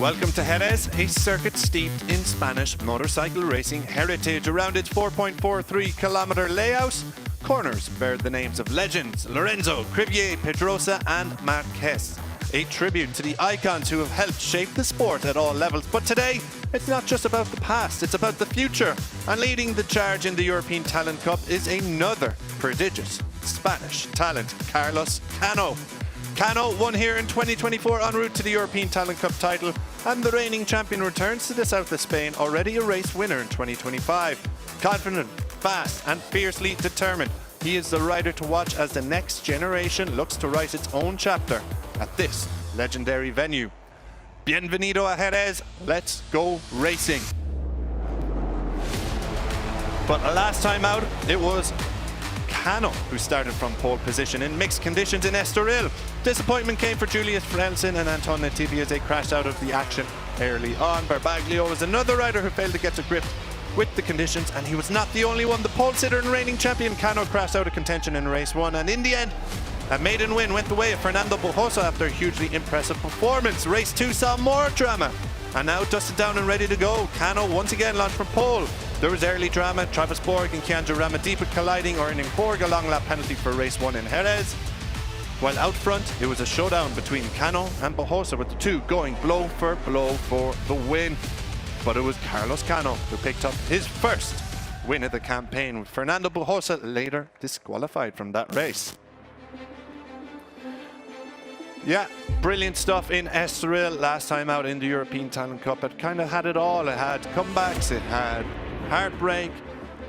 Welcome to Jerez, a circuit steeped in Spanish motorcycle racing heritage. Around its 4.43-kilometer layout, corners bear the names of legends Lorenzo, Crivier, Pedrosa and Marquez. a tribute to the icons who have helped shape the sport at all levels. But today, it's not just about the past, it's about the future. And leading the charge in the European Talent Cup is another prodigious Spanish talent, Carlos Cano. Cano won here in 2024 en route to the European Talent Cup title, and the reigning champion returns to the south of Spain, already a race winner in 2025. Confident, fast and fiercely determined, he is the rider to watch as the next generation looks to write its own chapter at this legendary venue. Bienvenido a Jerez, let's go racing. But last time out, it was Cano who started from pole position in mixed conditions in Estoril. Disappointment came for Julius Frelsen and Anton Nativi as they crashed out of the action early on. Barbaglio was another rider who failed to get to grip with the conditions, and he was not the only one. The pole sitter and reigning champion Cano crashed out of contention in race 1, and in the end, a maiden win went the way of Fernando Bujosa after a hugely impressive performance. Race 2 saw more drama, and now dusted down and ready to go. Cano once again launched from pole. There was early drama, Travis Borg and Kianja Ramadipa colliding, earning Borg a long lap penalty for race 1 in Jerez. While out front, it was a showdown between Cano and Bujosa, with the two going blow for the win. But it was Carlos Cano who picked up his first win of the campaign, with Fernando Bujosa later disqualified from that race. Yeah, brilliant stuff in Estoril last time out in the European Talent Cup. It kind of had it all. It had comebacks, it had heartbreak,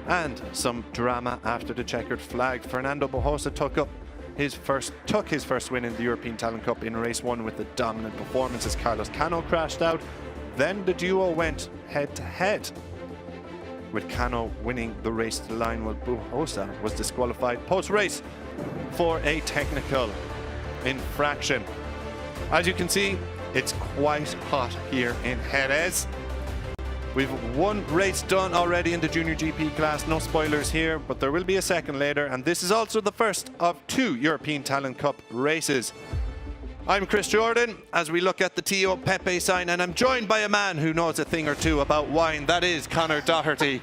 and some drama after the checkered flag. Fernando Bujosa took his first win in the European Talent Cup in race 1 with a dominant performance as Carlos Cano crashed out. Then the duo went head-to-head, with Cano winning the race to the line while Bujosa was disqualified post-race for a technical infraction. As you can see, it's quite hot here in Jerez. We've one race done already in the Junior GP class, no spoilers here, but there will be a second later, and this is also the first of 2 European Talent Cup races. I'm Chris Jordan as we look at the Tio Pepe sign, and I'm joined by a man who knows a thing or two about wine. That is Conor Doherty.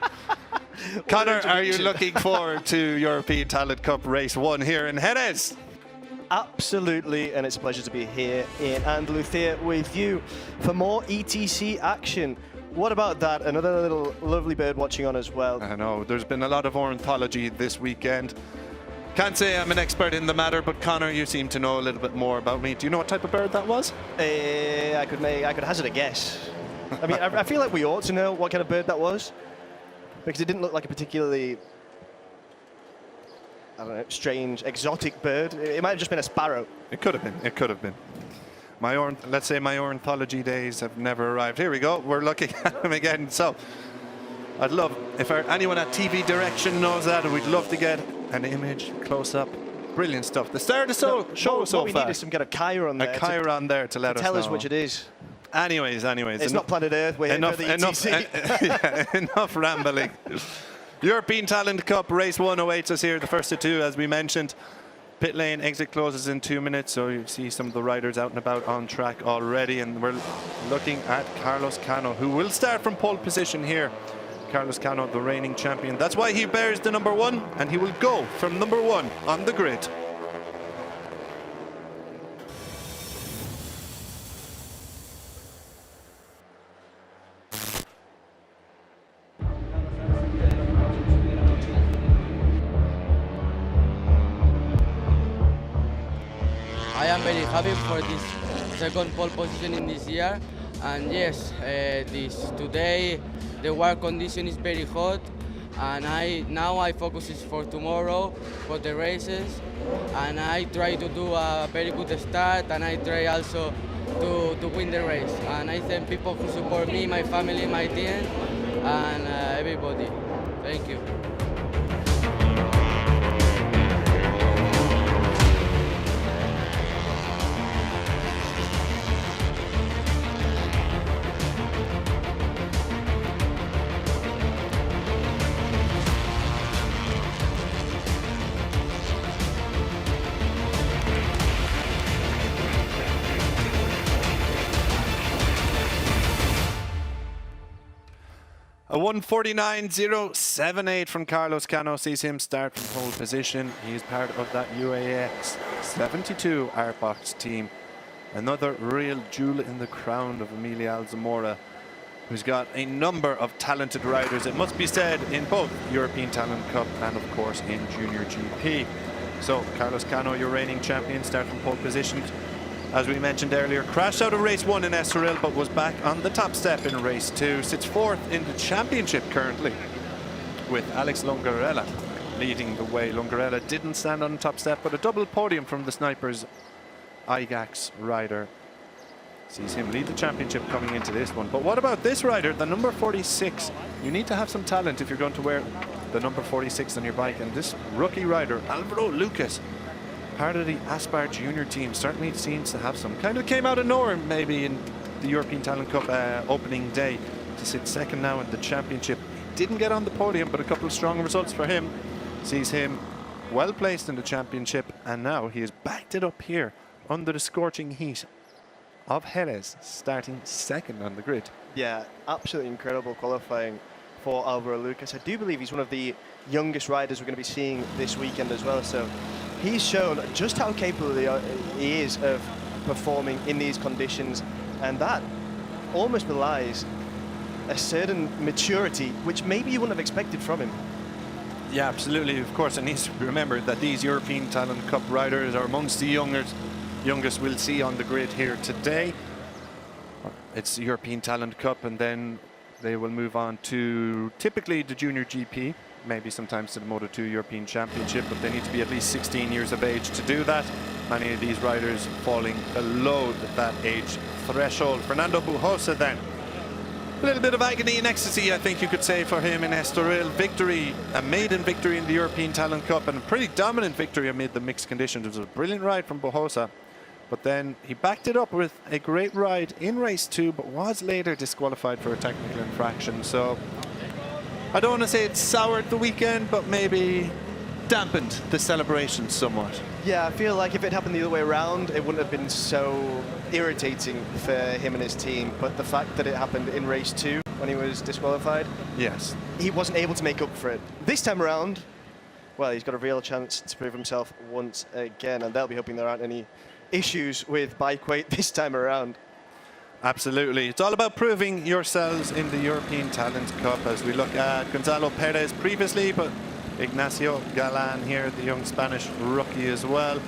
Conor, are you looking forward to European Talent Cup race 1 here in Jerez? Absolutely, and it's a pleasure to be here in Andalusia with you for more ETC action. What about that? Another little lovely bird watching on as well. I know, there's been a lot of ornithology this weekend. Can't say I'm an expert in the matter, but Conor, you seem to know a little bit more about me. Do you know what type of bird that was? I could hazard a guess. I mean, I feel like we ought to know what kind of bird that was, because it didn't look like a particularly, I don't know, strange, exotic bird. It might have just been a sparrow. It could have been. It could have been. Let's say my ornithology days have never arrived. Here we go. We're looking at him again. So I'd love, if anyone at TV Direction knows that, we'd love to get an image close up. Brilliant stuff. The start of show so what we far. need is some kind of chiron there. A chiron there to let us know. Tell us which it is. Anyways. It's not planet Earth. We're here for the ETC. Enough rambling. European Talent Cup race 1 awaits us here, the first of 2, as we mentioned. Pit lane exit closes in 2 minutes, so you see some of the riders out and about on track already, and we're looking at Carlos Cano, who will start from pole position here. Carlos Cano, the reigning champion. That's why he bears the number 1, and he will go from number 1 on the grid. I am very happy for this second pole position in this year, and yes, today the weather condition is very hot, and now I focus for tomorrow for the races, and I try to do a very good start, and I try also to win the race. And I thank people who support me, my family, my team, and everybody. Thank you. A 1:49.078 from Carlos Cano sees him start from pole position. He is part of that UAX 72 Artbox team. Another real jewel in the crown of Emilia Alzamora, who's got a number of talented riders, it must be said, in both European Talent Cup and of course in Junior GP. So Carlos Cano, your reigning champion, started from pole position. As we mentioned earlier, crashed out of race 1 in Estoril, but was back on the top step in race 2. Sits 4th in the championship currently, with Alex Longarella leading the way. Longarella didn't stand on the top step, but a double podium from the Snipers IGAX rider sees him lead the championship coming into this one. But what about this rider, the number 46? You need to have some talent if you're going to wear the number 46 on your bike, and this rookie rider, Alvaro Lucas, part of the Aspar Junior team, certainly seems to have some. Kind of came out of nowhere maybe in the European Talent Cup opening day to sit second now in the championship. Didn't get on the podium, but a couple of strong results for him sees him well placed in the championship, and now he has backed it up here under the scorching heat of Jerez, starting second on the grid. Yeah, absolutely incredible qualifying for Alvaro Lucas. I do believe he's one of the youngest riders we're going to be seeing this weekend as well, so he's shown just how capable he is of performing in these conditions, and that almost belies a certain maturity which maybe you wouldn't have expected from him. Yeah, absolutely. Of course, it needs to be remembered that these European Talent Cup riders are amongst the youngest we'll see on the grid here today. It's the European Talent Cup, and then they will move on to typically the Junior GP, maybe sometimes to the Moto2 European Championship, but they need to be at least 16 years of age to do that. Many of these riders falling below that age threshold. Fernando Bujosa then. A little bit of agony and ecstasy, I think you could say, for him in Estoril. Victory, a maiden victory in the European Talent Cup, and a pretty dominant victory amid the mixed conditions. It was a brilliant ride from Bujosa, but then he backed it up with a great ride in race 2, but was later disqualified for a technical infraction. So I don't want to say it soured the weekend, but maybe dampened the celebration somewhat. Yeah, I feel like if it happened the other way around, it wouldn't have been so irritating for him and his team. But the fact that it happened in race 2 when he was disqualified, yes, he wasn't able to make up for it. This time around, well, he's got a real chance to prove himself once again, and they'll be hoping there aren't any issues with bike weight this time around. Absolutely. It's all about proving yourselves in the European Talent Cup, as we look at Gonzalo Perez previously, but Ignacio Galan here, the young Spanish rookie as well.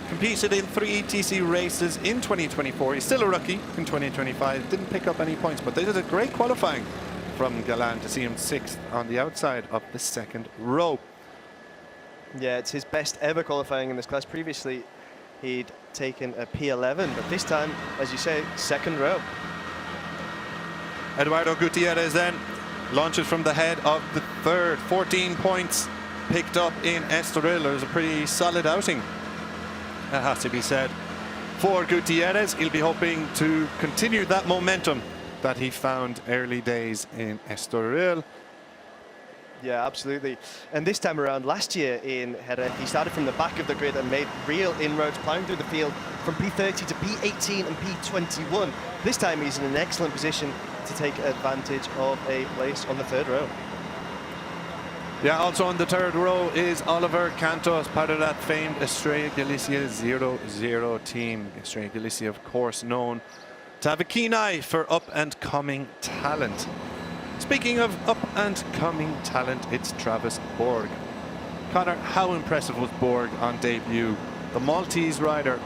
Competed in 3 ETC races in 2024. He's still a rookie in 2025. Didn't pick up any points, but they did a great qualifying from Galan to see him 6th on the outside of the second row. Yeah, it's his best ever qualifying in this class. Previously, he'd taken a P11, but this time, as you say, second row. Eduardo Gutierrez then launches from the head of the third. 14 points picked up in Estoril. It was a pretty solid outing, that has to be said, for Gutierrez. He'll be hoping to continue that momentum that he found early days in Estoril. Yeah, absolutely. And this time around, last year in Jerez, he started from the back of the grid and made real inroads, plowing through the field from P30 to P18 and P21. This time he's in an excellent position to take advantage of a place on the third row. Yeah, also on the third row is Oliver Cantos, part of that famed Estrella Galicia 00 team. Estrella Galicia, of course, known to have a keen eye for up-and-coming talent. Speaking of up-and-coming talent, it's Travis Borg. Connor, how impressive was Borg on debut? The Maltese rider,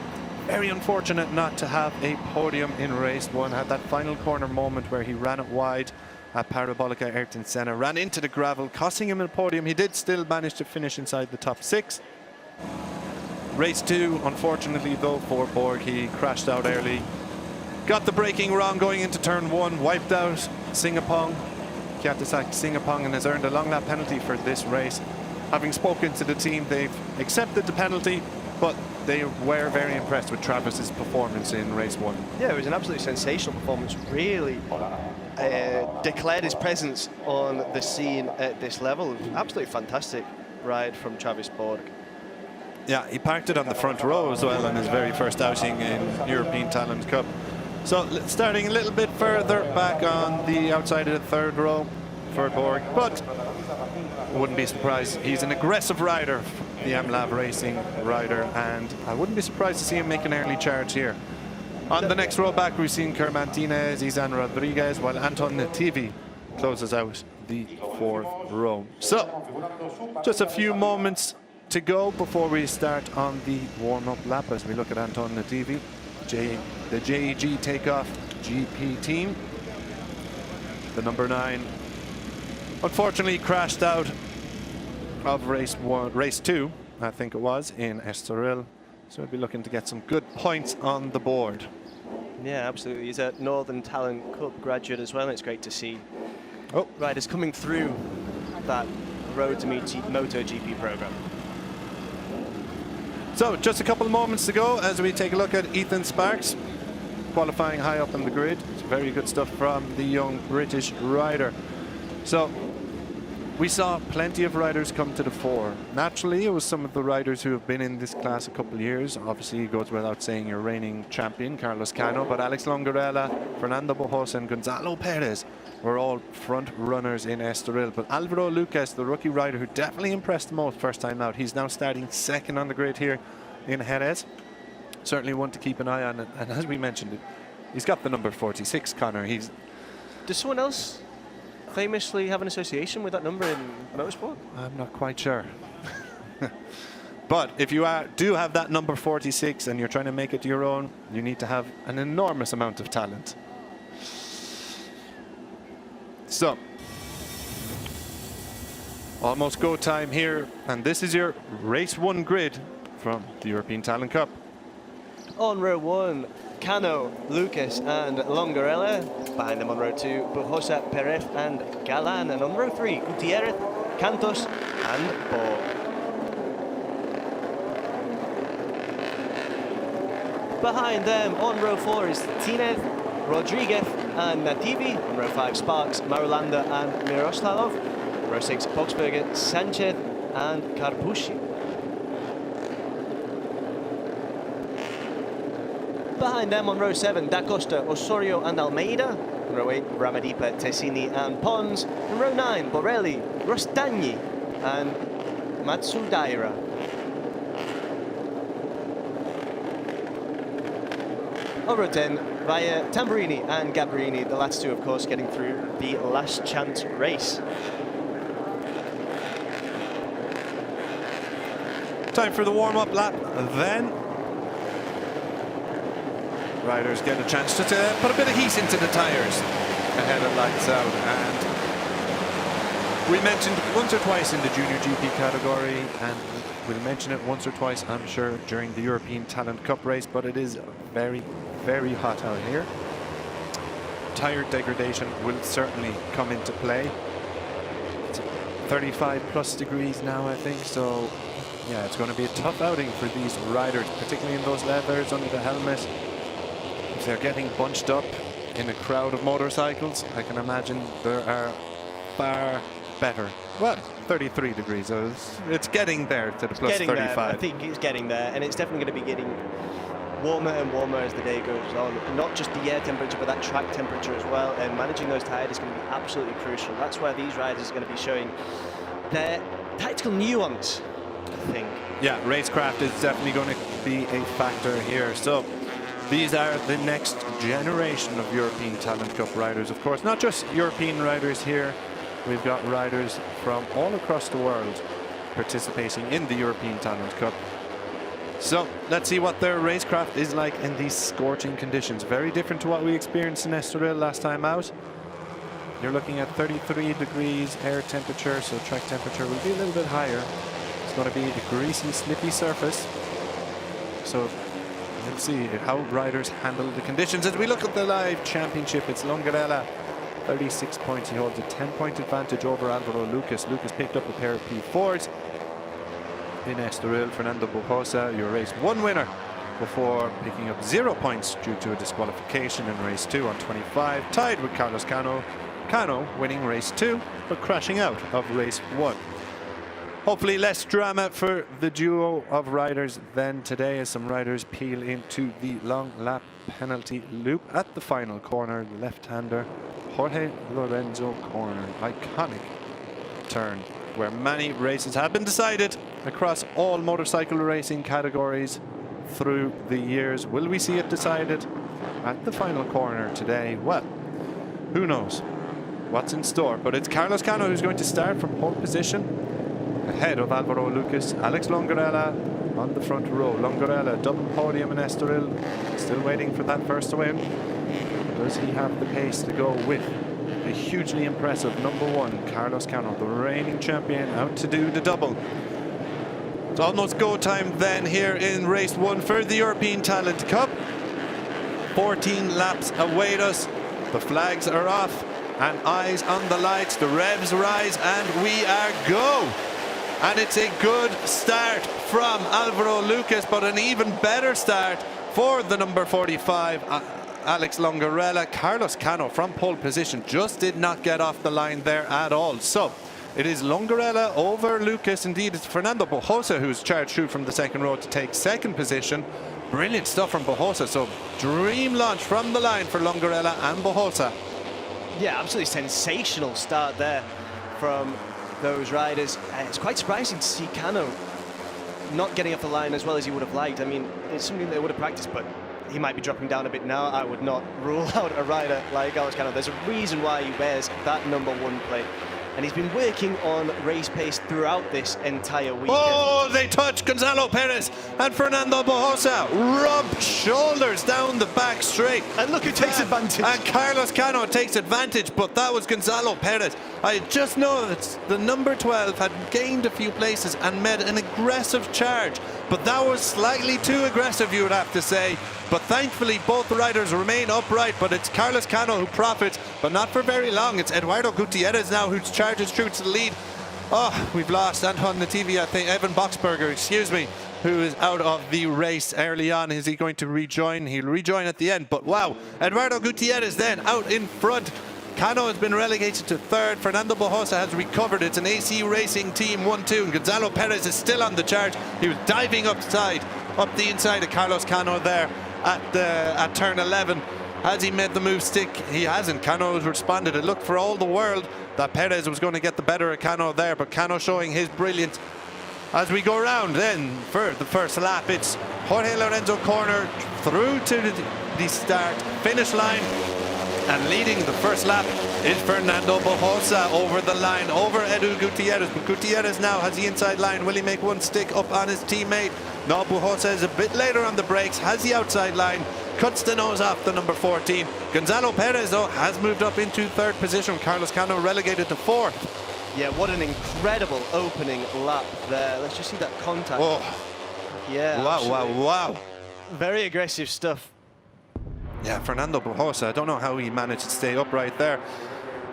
very unfortunate not to have a podium in race 1. Had that final corner moment where he ran it wide at Parabolica Ayrton Senna, ran into the gravel, costing him a podium. He did still manage to finish inside the top 6. Race 2, unfortunately though, for Borg, he crashed out early. Got the braking wrong going into turn 1, wiped out Singapong, Kiatasak Singapong, and has earned a long lap penalty for this race. Having spoken to the team, they've accepted the penalty, but they were very impressed with Travis's performance in race 1. Yeah, it was an absolutely sensational performance. Really declared his presence on the scene at this level. Absolutely fantastic ride from Travis Borg. Yeah, he parked it on the front row as well on his very first outing in European Talent Cup. So starting a little bit further back on the outside of the third row for Borg, but I wouldn't be surprised. He's an aggressive rider, the MLAV Racing rider, and I wouldn't be surprised to see him make an early charge here On the next row back, we've seen Kerr Martinez, Izan Rodriguez, while Anton Nativi closes out the 4th row. So, just a few moments to go before we start on the warm-up lap as we look at Anton Nativi, the JEG Takeoff GP team. The number 9 unfortunately crashed out of race 2, I think it was, in Estoril. So we'll be looking to get some good points on the board. Yeah, absolutely. He's a Northern Talent Cup graduate as well. It's great to see riders coming through that Road to MotoGP program. So just a couple of moments to go as we take a look at Ethan Sparks, qualifying high up on the grid. It's very good stuff from the young British rider. So we saw plenty of riders come to the fore. Naturally, it was some of the riders who have been in this class a couple of years. Obviously, it goes without saying your reigning champion, Carlos Cano, but Alex Longarella, Fernando Bojosa and Gonzalo Perez were all front runners in Estoril. But Alvaro Lucas, the rookie rider who definitely impressed the most first time out, he's now starting 2nd on the grid here in Jerez. Certainly one to keep an eye on. And as we mentioned, he's got the number 46, Connor. Does someone else famously have an association with that number in motorsport? I'm not quite sure. But if you do have that number 46 and you're trying to make it your own, you need to have an enormous amount of talent. So, almost go time here, and this is your race 1 grid from the European Talent Cup. On row 1, Cano, Lucas and Longarella. Behind them on row 2, Bojosa, Perez and Galan. And on row 3, Gutierrez, Cantos and Bo. Behind them on row 4 is Tinez, Rodriguez and Nativi. On row 5, Sparks, Marulanda and Miroslavov. Row 6, Boxberger, Sanchez and Carpucci. Behind them on row 7, Da Costa, Osorio and Almeida. On row 8, Ramadipa, Tessini and Pons. On row 9, Borelli, Rostagni and Matsudaira. On row 10, via Tamburini and Gabrini, the last two, of course, getting through the last chance race. Time for the warm-up lap then. Riders get a chance to put a bit of heat into the tyres ahead of lights out. And we mentioned once or twice in the Junior GP category, and we'll mention it once or twice, I'm sure, during the European Talent Cup race, but it is very, very hot out here. Tyre degradation will certainly come into play. It's 35 plus degrees now, I think, so yeah, it's going to be a tough outing for these riders, particularly in those leathers under the helmet. If they're getting bunched up in a crowd of motorcycles, I can imagine there are far better. Well, 33 degrees. So it's getting there to the plus 35. There. I think it's getting there, and it's definitely going to be getting warmer and warmer as the day goes on. Not just the air temperature, but that track temperature as well. And managing those tyres is going to be absolutely crucial. That's where these riders are going to be showing their tactical nuance, I think. Yeah, racecraft is definitely going to be a factor here. So these are the next generation of European Talent Cup riders. Of course, not just European riders here. We've got riders from all across the world participating in the European Talent Cup. So let's see what their racecraft is like in these scorching conditions. Very different to what we experienced in Estoril last time out. You're looking at 33 degrees air temperature, so track temperature will be a little bit higher. It's going to be a greasy, slippy surface. So let's see how riders handle the conditions. As we look at the live championship, it's Longarella, 36 points. He holds a 10-point advantage over Alvaro Lucas. Lucas picked up a pair of P4s in Estoril. Fernando Bojosa, your race 1 winner, before picking up 0 points due to a disqualification in race 2 on 25. Tied with Carlos Cano. Cano winning race 2, but crashing out of race 1. Hopefully less drama for the duo of riders than today, as some riders peel into the long lap penalty loop at the final corner. The left-hander, Jorge Lorenzo corner. Iconic turn where many races have been decided across all motorcycle racing categories. through the years. Will we see it decided at the final corner today? Well, who knows what's in store, but it's Carlos Cano who's going to start from pole position ahead of Alvaro Lucas. Alex Longarella on the front row. Longarella, double podium in Estoril, still waiting for that first win. Does he have the pace to go with a hugely impressive #1, Carlos Cano, the reigning champion, out to do the double? It's almost go time then here in race 1 for the European Talent Cup. 14 laps await us. The flags are off and eyes on the lights. The revs rise and we are go. And it's a good start from Alvaro Lucas, but an even better start for the number 45, Alex Longarella. Carlos Cano from pole position just did not get off the line there at all. So it is Longarella over Lucas. Indeed, it's Fernando Bojosa who's charged through from the second row to take second position. Brilliant stuff from Bojosa. So dream launch from the line for Longarella and Bojosa. Yeah, absolutely sensational start there from those riders. It's quite surprising to see Cano not getting off the line as well as he would have liked. I mean, it's something they would have practiced, but he might be dropping down a bit now. I would not rule out a rider like Alex Cano. There's a reason why he wears that #1 plate. And he's been working on race pace throughout this entire weekend. Oh, they touch Gonzalo Perez and Fernando Bojosa. Rub shoulders down the back straight. And look who takes advantage. And Carlos Cano takes advantage, but that was Gonzalo Perez. I just know that the number 12 had gained a few places and made an aggressive charge. But that was slightly too aggressive, you would have to say. But thankfully, both riders remain upright. But it's Carlos Cano who profits, but not for very long. It's Eduardo Gutierrez now who charges through to the lead. Oh, we've lost Anton Nativi, I think, Evan Boxberger, excuse me, who is out of the race early on. Is he going to rejoin? He'll rejoin at the end. But wow, Eduardo Gutierrez then out in front. Cano has been relegated to third. Fernando Bojosa has recovered. It's an AC Racing Team 1-2. And Gonzalo Perez is still on the charge. He was diving up the inside of Carlos Cano there at turn 11. Has he made the move stick? He hasn't. Cano has responded. It looked for all the world that Perez was going to get the better of Cano there, but Cano showing his brilliance. As we go round then for the first lap, it's Jorge Lorenzo corner through to the start finish line. And leading the first lap is Fernando Bojosa over the line, over Edu Gutierrez. But Gutierrez now has the inside line. Will he make one stick up on his teammate? No, Bojosa is a bit later on the brakes, has the outside line, cuts the nose off the number 14. Gonzalo Perez, though, has moved up into third position. Carlos Cano relegated to fourth. Yeah, what an incredible opening lap there. Let's just see that contact. Oh. Yeah. Wow. Very aggressive stuff. Yeah, Fernando Bojosa, I don't know how he managed to stay upright there.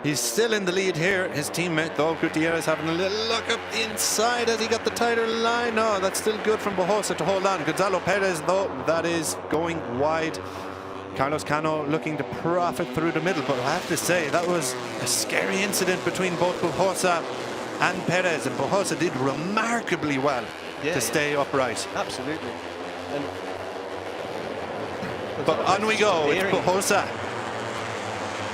He's still in the lead here. His teammate, though, Gutierrez, having a little look up the inside as he got the tighter line. No, that's still good from Bojosa to hold on. Gonzalo Perez, though, that is going wide. Carlos Cano looking to profit through the middle, but I have to say, that was a scary incident between both Bojosa and Perez, and Bojosa did remarkably well to stay upright. Absolutely. And but on we go, it's Bojosa.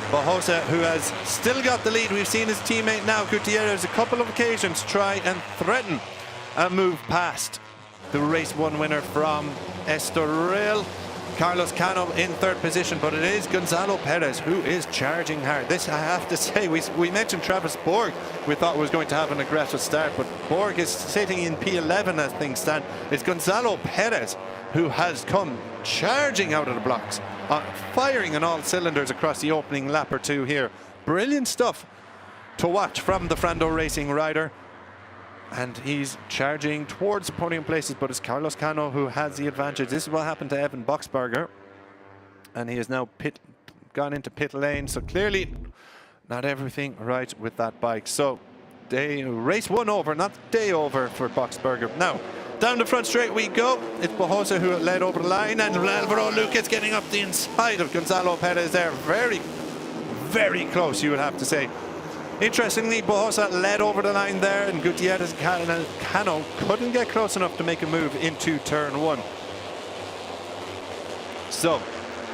Bojosa, who has still got the lead. We've seen his teammate now, Gutierrez, a couple of occasions try and threaten a move past the race 1 winner from Estoril. Carlos Cano in third position, but it is Gonzalo Perez who is charging hard. This, I have to say, we mentioned Travis Borg. We thought was going to have an aggressive start, but Borg is sitting in P11 as things stand. It's Gonzalo Perez who has come charging out of the blocks, firing on all cylinders across the opening lap or two here. Brilliant stuff to watch from the Frando Racing rider. And he's charging towards the podium places, but it's Carlos Cano who has the advantage. This is what happened to Evan Boxberger. And he is now gone into pit lane. So clearly not everything right with that bike. So race 1 over, not day over for Boxberger. Now, down the front straight we go. It's Bojosa who led over the line, and Alvaro Lucas getting up the inside of Gonzalo Perez there. Very, very close, you would have to say. Interestingly, Bojosa led over the line there, and Gutierrez Cano couldn't get close enough to make a move into turn 1. So,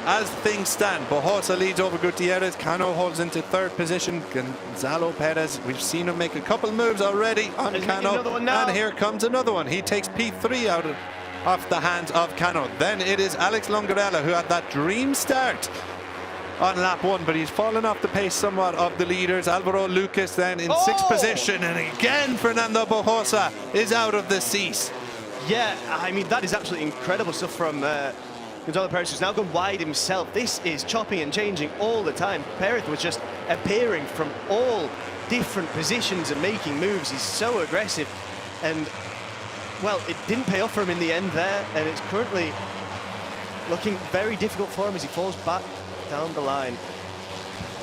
as things stand, Bojosa leads over Gutierrez. Cano holds into third position. Gonzalo Perez, we've seen him make a couple moves already on Cano. And here comes another one. He takes P3 out of off the hands of Cano. Then it is Alex Longarella who had that dream start on lap 1, but he's fallen off the pace somewhat of the leaders. Alvaro Lucas then in 6th position, and again Fernando Bojosa is out of the seat. Yeah, I mean, that is absolutely incredible stuff from Gonzalo Perez, who's now gone wide himself. This is chopping and changing all the time. Perez was just appearing from all different positions and making moves. He's so aggressive, and well, it didn't pay off for him in the end there, and it's currently looking very difficult for him as he falls back down the line.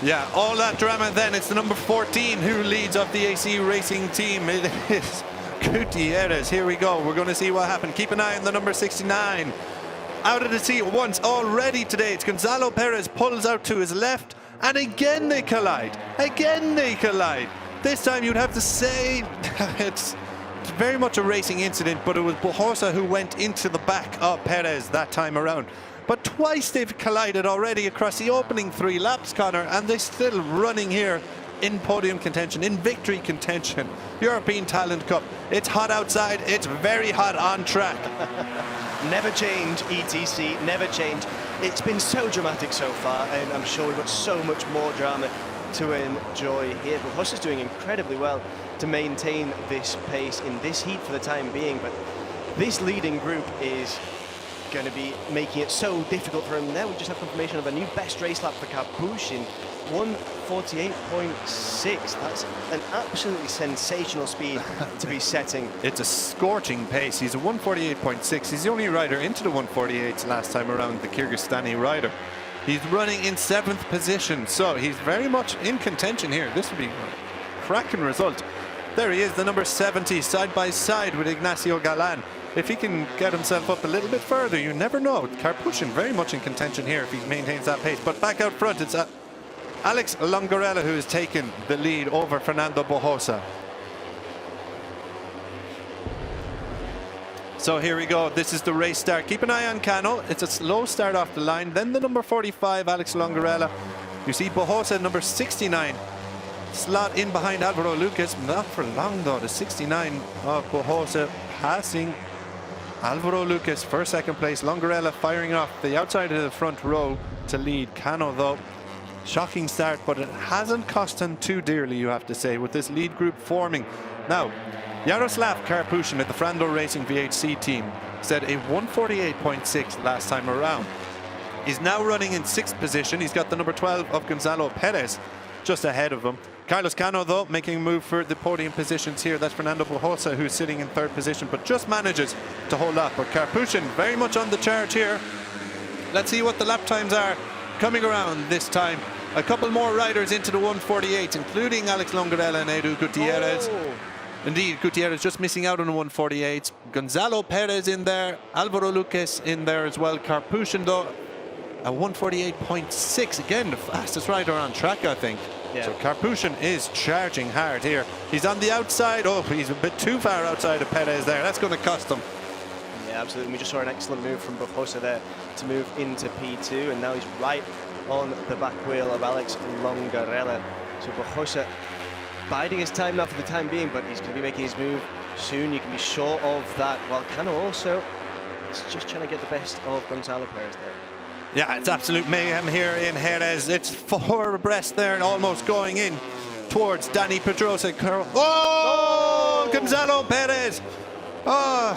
Yeah, all that drama then. It's the number 14 who leads up the AC Racing team. It is Gutierrez. Here we go. We're going to see what happened. Keep an eye on the number 69. Out of the seat once already today. It's Gonzalo Perez pulls out to his left, and again they collide. Again they collide. This time you'd have to say it's very much a racing incident, but it was Bojosa who went into the back of Perez that time around. But twice they've collided already across the opening 3 laps, Connor, and they're still running here in podium contention, in victory contention. European Talent Cup. It's hot outside, it's very hot on track. Never change, ETC, never change. It's been so dramatic so far, and I'm sure we've got so much more drama to enjoy here. But Huss is doing incredibly well to maintain this pace in this heat for the time being, but this leading group is going to be making it so difficult for him. Now we just have confirmation of a new best race lap for Karpushin, 1:48.6. That's an absolutely sensational speed to be setting. It's a scorching pace. He's a 1:48.6. He's the only rider into the 1:48s last time around, the Kyrgyzstani rider. He's running in 7th position, so he's very much in contention here. This would be a cracking result. There he is, the number 70, side by side with Ignacio Galan. If he can get himself up a little bit further, you never know. Karpushin very much in contention here if he maintains that pace. But back out front, it's Alex Longarella who has taken the lead over Fernando Bojosa. So here we go. This is the race start. Keep an eye on Cano. It's a slow start off the line. Then the number 45, Alex Longarella. You see Bojosa, number 69. Slot in behind Alvaro Lucas. Not for long though. The 69 of Bojosa passing Alvaro Lucas for 2nd place. Longarella firing off the outside of the front row to lead. Cano though, shocking start, but it hasn't cost him too dearly, you have to say, with this lead group forming. Now, Yaroslav Karpushin at the Frando Racing VHC team said a 1:48.6 last time around. He's now running in 6th position. He's got the number 12 of Gonzalo Perez just ahead of him. Carlos Cano, though, making a move for the podium positions here. That's Fernando Bojosa, who's sitting in 3rd position, but just manages to hold up. But Karpushin very much on the charge here. Let's see what the lap times are coming around this time. A couple more riders into the 1:48, including Alex Longarella and Edu Gutierrez. Indeed, Gutierrez just missing out on the 1:48. Gonzalo Perez in there, Alvaro Lucas in there as well. Karpushin, though, a 1:48.6. Again, the fastest rider on track, I think. Yeah. So Karpushin is charging hard here. He's on the outside. Oh, he's a bit too far outside of Perez there. That's going to cost him. Yeah, absolutely. We just saw an excellent move from Bojosa there to move into P2, and now he's right on the back wheel of Alex Longarella. So Bojosa biding his time now for the time being, but he's going to be making his move soon. You can be sure of that. While Cano also is just trying to get the best of Gonzalo Perez there. Yeah, it's absolute mayhem here in Jerez. It's 4 abreast there and almost going in towards Dani Pedrosa. Oh! Gonzalo Perez! Oh,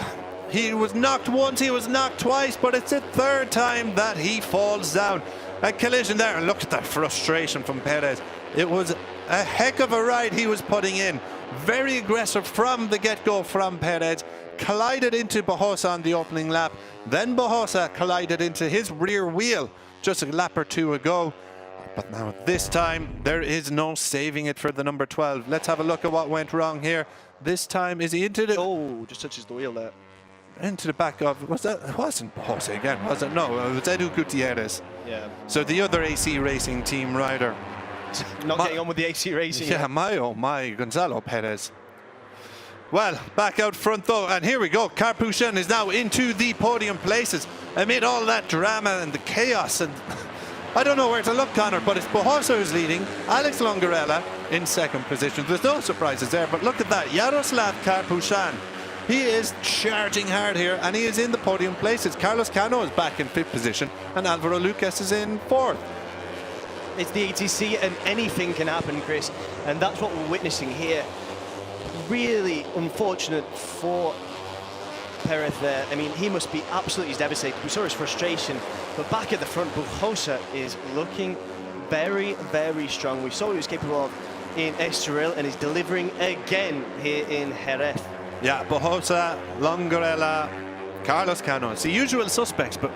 he was knocked once, he was knocked twice, but it's the 3rd time that he falls down. A collision there, and look at that frustration from Perez. It was a heck of a ride he was putting in. Very aggressive from the get-go from Perez. Collided into Bojosa on the opening lap. Then Bojosa collided into his rear wheel just a lap or 2 ago. But now this time there is no saving it for the number 12. Let's have a look at what went wrong here. This time is he into the... Oh, just touches the wheel there. Into the back of... Was that... It wasn't Bojosa again, was it? No, it was Edu Gutierrez. Yeah. So the other AC Racing team rider. Not getting on with the AC Racing. Yeah, oh my, Gonzalo Perez. Well, back out front though, and here we go. Karpushin is now into the podium places amid all that drama and the chaos, and I don't know where to look, Connor, but it's Bojosa who's leading, Alex Longarella in 2nd position. There's no surprises there, but look at that. Yaroslav Karpushin He is charging hard here, and he is in the podium places. Carlos Cano is back in 5th position, and Alvaro Lucas is in 4th. It's the ATC, and anything can happen, Chris, and that's what we're witnessing here. Really unfortunate for Perez there. I mean, he must be absolutely devastated. We saw his frustration, but back at the front, Bujosa is looking very, very strong. We saw what he was capable of in Estoril, and he's delivering again here in Jerez. Yeah, Bujosa, Longarella, Carlos Cano. It's the usual suspects, but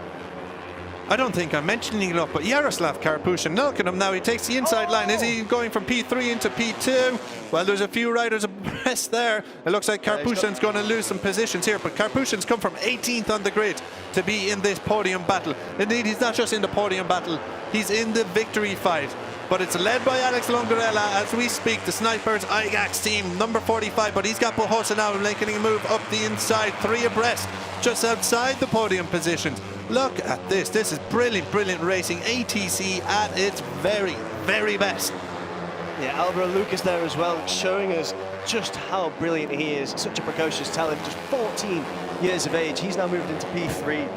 I don't think I'm mentioning enough, but Yaroslav Karpushin, look at him now, he takes the inside line. Is he going from P3 into P2? Well, there's a few riders abreast there. It looks like Karpushin's going to lose some positions here, but Karpushin's come from 18th on the grid to be in this podium battle. Indeed, he's not just in the podium battle, he's in the victory fight. But it's led by Alex Longarella as we speak, the Snipers Igax team, number 45, but he's got Bujosa now making a move up the inside, 3 abreast, just outside the podium positions. Look at this. This is brilliant, brilliant racing. ATC at its very, very best. Yeah, Alvaro Lucas there as well, showing us just how brilliant he is. Such a precocious talent, just 14 years of age. He's now moved into P3,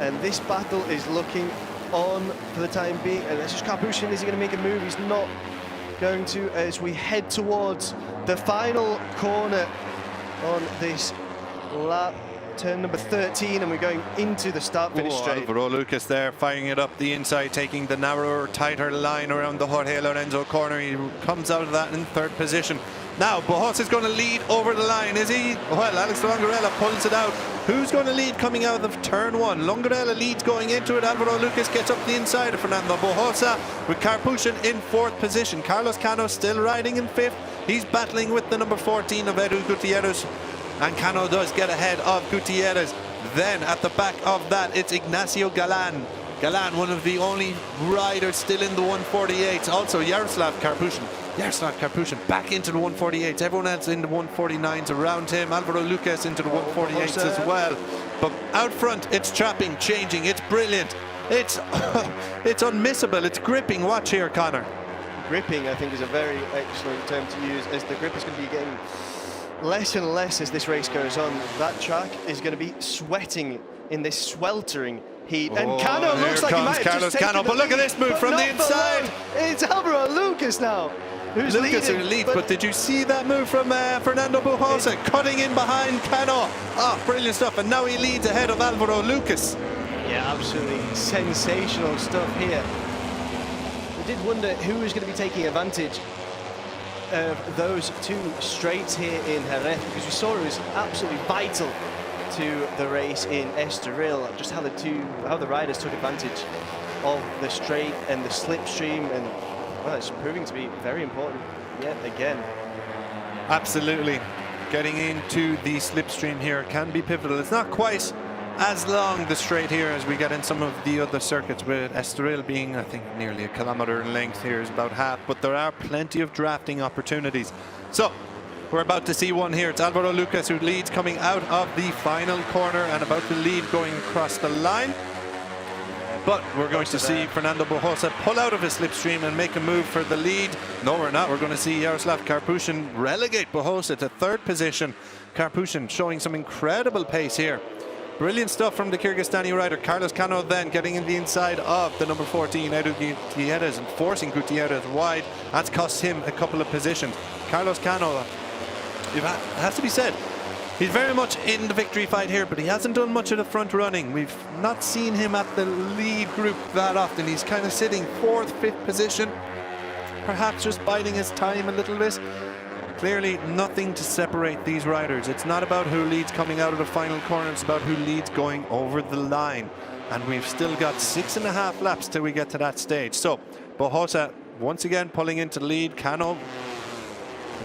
and this battle is looking on for the time being. And it's just Karpushin. Is he going to make a move? He's not going to, as we head towards the final corner on this lap. Turn number 13, and we're going into the start-finish straight. Alvaro Lucas there, firing it up the inside, taking the narrower, tighter line around the Jorge Lorenzo corner. He comes out of that in 3rd position. Now, Bujosa is going to lead over the line, is he? Well, Alex Longarella pulls it out. Who's going to lead coming out of turn 1? Longarella leads going into it. Alvaro Lucas gets up the inside of Fernando Bujosa with Karpushin in 4th position. Carlos Cano still riding in 5th. He's battling with the number 14 of Edu Gutierrez. And Cano does get ahead of Gutierrez. Then at the back of that, it's Ignacio Galan. Galan, one of the only riders still in the 148s. Also Yaroslav Karpushin. Yaroslav Karpushin back into the 148s. Everyone else in the 149s around him. Alvaro Lucas into the 148s as well. But out front, it's trapping, changing. It's brilliant. It's it's unmissable. It's gripping. Watch here, Connor. Gripping, I think, is a very excellent term to use, as the grip is going to be getting less and less as this race goes on. That track is going to be sweating in this sweltering heat. And Cano looks like he might have just taken the but look at lead, this move from the inside. It's Alvaro Lucas now, who's Lucas leading. who leads, but did you see that move from Fernando Bujosa, cutting in behind Cano? Oh, brilliant stuff, and now he leads ahead of Alvaro Lucas. Yeah, absolutely sensational stuff here. We did wonder who was going to be taking advantage of those 2 straights here in Jerez, because we saw it was absolutely vital to the race in Estoril, just how the riders took advantage of the straight and the slipstream, and well, it's proving to be very important yet again. Absolutely. Getting into the slipstream here can be pivotal. It's not quite as long the straight here as we get in some of the other circuits, with Estoril being, I think, nearly a kilometre in length. Here is about half, but there are plenty of drafting opportunities. So we're about to see one here. It's Alvaro Lucas who leads coming out of the final corner and about to lead going across the line. But we're going to see Fernando Bujosa pull out of his slipstream and make a move for the lead. No, we're not. We're going to see Yaroslav Karpushin relegate Bujosa to 3rd position. Karpushin showing some incredible pace here. Brilliant stuff from the Kyrgyzstani rider. Carlos Cano then getting in the inside of the number 14, Edu Gutierrez, and forcing Gutierrez wide. That's cost him a couple of positions. Carlos Cano, it has to be said, he's very much in the victory fight here, but he hasn't done much of the front running. We've not seen him at the lead group that often. He's kind of sitting 4th, 5th position, perhaps just biding his time a little bit. Clearly nothing to separate these riders. It's not about who leads coming out of the final corner, it's about who leads going over the line. And we've still got 6.5 laps till we get to that stage. So Bujosa once again pulling into the lead. Cano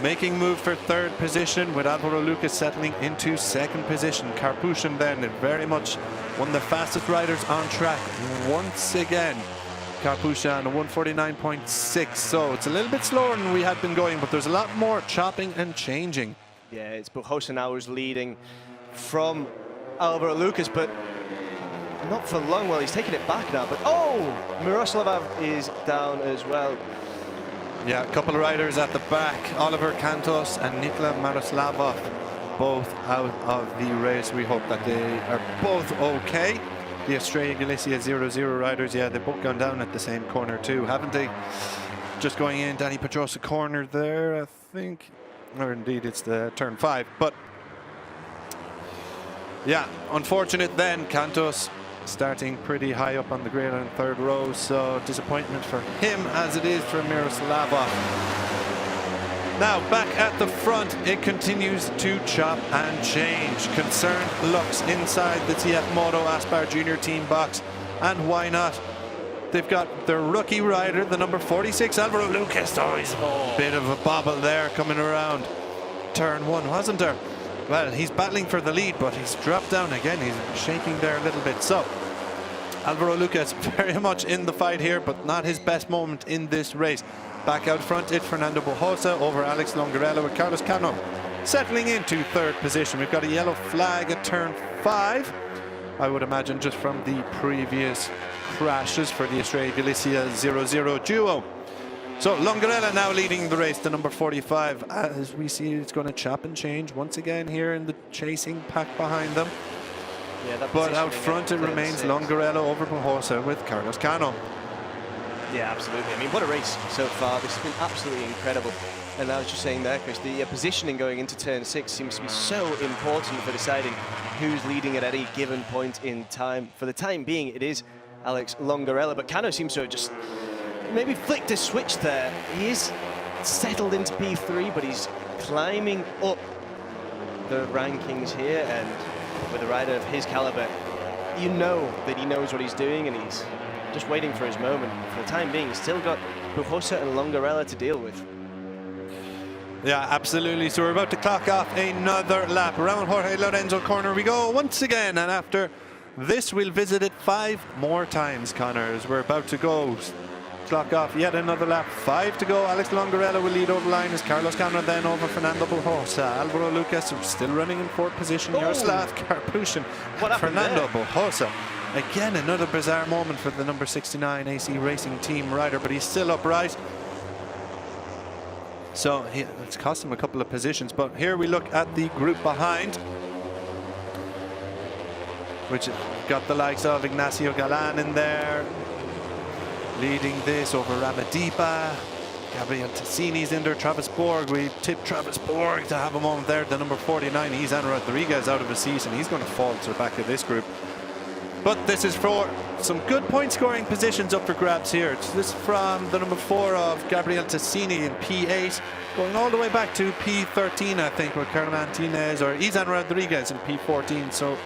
making move for 3rd position, with Alvaro Lucas settling into 2nd position. Karpushin then very much one of the fastest riders on track once again. Karpushin 149.6, so it's a little bit slower than we had been going, but there's a lot more chopping and changing. Yeah, it's Bujosa now who's leading from Alvaro Lucas, but not for long. Well, he's taking it back now, but Miroslav is down as well. Yeah, a couple of riders at the back, Oliver Cantos and Nikola Maroslavov. both out of the race. We hope that they are both okay. The Estrella Galicia 0-0 riders, yeah, they've both gone down at the same corner too, haven't they? Just going in, Danny Pedrosa corner there, I think. Or indeed, it's the turn 5. But yeah, unfortunate then. Cantos starting pretty high up on the grid on 3rd row, so disappointment for him as it is for Miroslavov. Now back at the front, it continues to chop and change. Concerned looks inside the TF Moto Aspar Junior team box, and why not? They've got their rookie rider, the number 46, Alvaro Lucas. Oh, he's a bit of a bobble there coming around turn 1, wasn't there? Well, he's battling for the lead, but he's dropped down again. He's shaking there a little bit. So Alvaro Lucas very much in the fight here, but not his best moment in this race. Back out front, it's Fernando Bojosa over Alex Longarello with Carlos Cano settling into 3rd position. We've got a yellow flag at turn 5. I would imagine just from the previous crashes for the Estrella Galicia 0-0 duo. So Longarella now leading the race, the number 45. As we see, it's going to chop and change once again here in the chasing pack behind them. Yeah, but out front it remains Longarello over Bojosa with Carlos Cano. Yeah, absolutely. I mean, what a race so far. This has been absolutely incredible. And I was just saying there, Chris, the positioning going into turn 6 seems to be so important for deciding who's leading at any given point in time. For the time being, it is Alex Longarella, but Cano seems to have just maybe flicked a switch there. He is settled into P3, but he's climbing up the rankings here, and with a rider of his caliber, you know that he knows what he's doing, and he's just waiting for his moment. For the time being, he's still got Bojosa and Longarella to deal with. Yeah, absolutely. So we're about to clock off another lap. Around Jorge Lorenzo corner we go once again, and after this we'll visit it 5 more times, Connors. We're about to go clock off yet another lap. 5 to go. Alex Longarella will lead over the line as Carlos Cano then over Fernando Bojosa. Alvaro Lucas still running in 4th position. Jaroslav Karpushin, Fernando Bojosa. Again, another bizarre moment for the number 69 AC Racing Team rider, but he's still upright. So it's cost him a couple of positions, but here we look at the group behind, which got the likes of Ignacio Galan in there, leading this over Ramadipa. Gabriel Tassini's in there, Travis Borg. We tipped Travis Borg to have a moment there. The number 49, Izan Rodriguez out of the season. He's going to fall to the back of this group. But this is for some good point scoring positions up for grabs here. It's this from the number 4 of Gabriel Tassini in P8, going all the way back to P13, I think, with Carlos Martinez or Izan Rodriguez in P14. So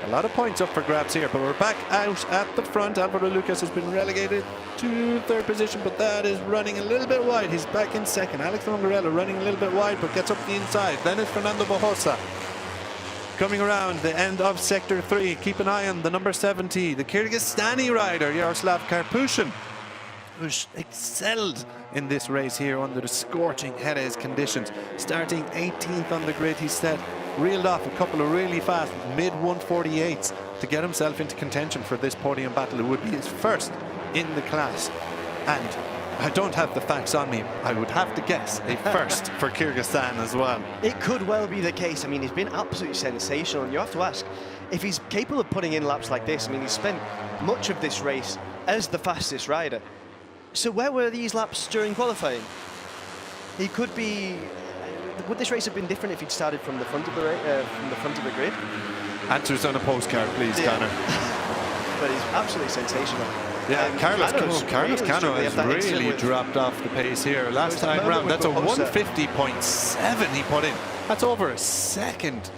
a lot of points up for grabs here, but we're back out at the front. Alvaro Lucas has been relegated to 3rd position, but that is running a little bit wide. He's back in 2nd. Alex Longarella running a little bit wide, but gets up the inside. Then it's Fernando Bojosa coming around the end of sector 3. Keep an eye on the number 70, the Kyrgyzstani rider Jaroslav Karpushin, who's excelled in this race here under the scorching Jerez conditions. Starting 18th on the grid, he said, reeled off a couple of really fast mid 148s to get himself into contention for this podium battle. It would be his first in the class, and I don't have the facts on me. I would have to guess a first for Kyrgyzstan as well. It could well be the case. I mean, he's been absolutely sensational, and you have to ask if he's capable of putting in laps like this. I mean, he's spent much of this race as the fastest rider. So where were these laps during qualifying? He could be. Would this race have been different if he'd started from the front of the grid? Answers on a postcard, please, Connor. But he's absolutely sensational. Yeah, Carlos Cano has really dropped off the pace here. Last time round, that's a 150.7 he put in. That's over a 1.5 seconds,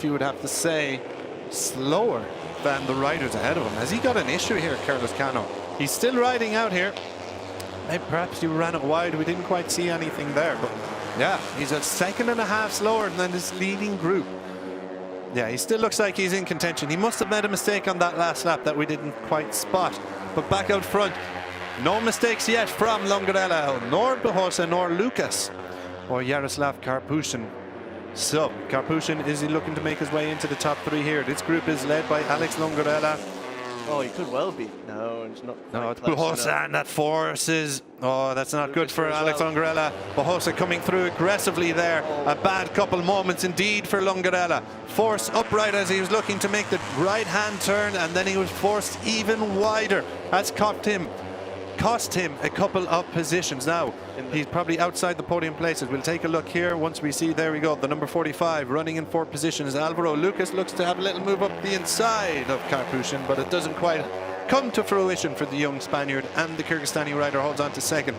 you would have to say, slower than the riders ahead of him. Has he got an issue here, Carlos Cano? He's still riding out here. Maybe perhaps he ran it wide. We didn't quite see anything there, but yeah, he's a 1.5 seconds slower than this leading group. Yeah, he still looks like he's in contention. He must have made a mistake on that last lap that we didn't quite spot. But back out front, no mistakes yet from Longarella, nor Bojosa, nor Lucas, or Jaroslav Karpushin. So, Karpushin, is he looking to make his way into the top 3 here? This group is led by Alex Longarella, Oh, he could well be. No, it's not. No, it's close Bujosa, enough. and that forces. Oh, that's not good for as Alex well. Longarella. Bujosa coming through aggressively there. A bad couple moments indeed for Longarella. Forced upright as he was looking to make the right-hand turn, and then he was forced even wider. That's cost him a couple of positions. Now, he's probably outside the podium places. We'll take a look here once we see, there we go, the number 45 running in 4th position is Alvaro Lucas. Looks to have a little move up the inside of Karpushin, but it doesn't quite come to fruition for the young Spaniard, and the Kyrgyzstani rider holds on to 2nd.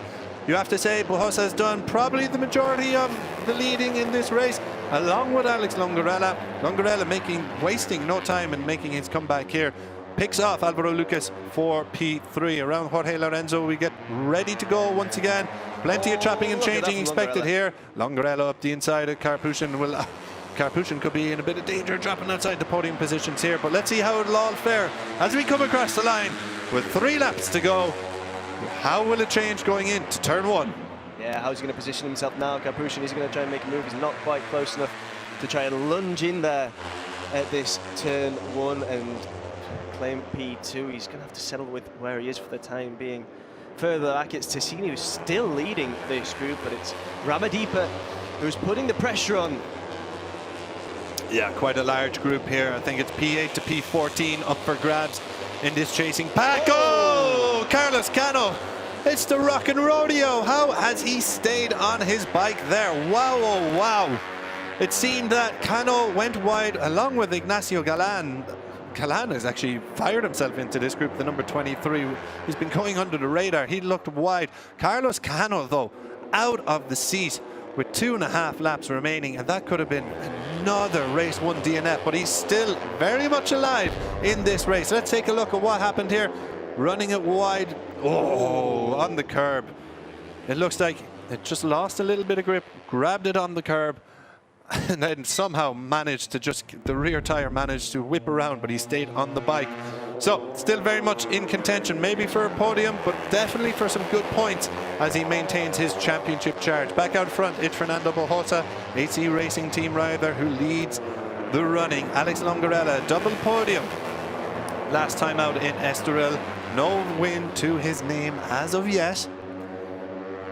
You have to say Bujosa has done probably the majority of the leading in this race, along with Alex Longarella. Longarella wasting no time and making his comeback here. Picks off Alvaro Lucas for P3. Around Jorge Lorenzo, we get ready to go once again. Plenty of trapping and changing expected here. Longarella up the inside of Karpushin. Karpushin could be in a bit of danger dropping outside the podium positions here, but let's see how it'll all fare as we come across the line with 3 laps to go. How will it change going into turn 1? Yeah, how's he going to position himself now? Karpushin is going to try and make a move. He's not quite close enough to try and lunge in there at this turn 1 and claim P2. He's going to have to settle with where he is for the time being. Further back, it's Tassini who's still leading this group, but it's Ramadipa who's putting the pressure on. Yeah, quite a large group here. I think it's P8 to P14 up for grabs in this chasing pack. Oh, Carlos Cano. It's the rockin' rodeo. How has he stayed on his bike there? Wow, oh wow. It seemed that Cano went wide along with Ignacio Galan. Galan has actually fired himself into this group, the number 23. He's been going under the radar. He looked wide. Carlos Cano, though, out of the seat with 2.5 laps remaining, and that could have been another race 1 DNF, but he's still very much alive in this race. Let's take a look at what happened here. Running it wide, oh, on the curb. It looks like it just lost a little bit of grip, grabbed it on the curb, and then somehow managed to the rear tire managed to whip around, but he stayed on the bike. So still very much in contention, maybe for a podium, but definitely for some good points as he maintains his championship charge. Back out front, it's Fernando Bujosa, AC Racing Team rider, who leads the running. Alex Longarella, double podium last time out in Estoril. No win to his name as of yet,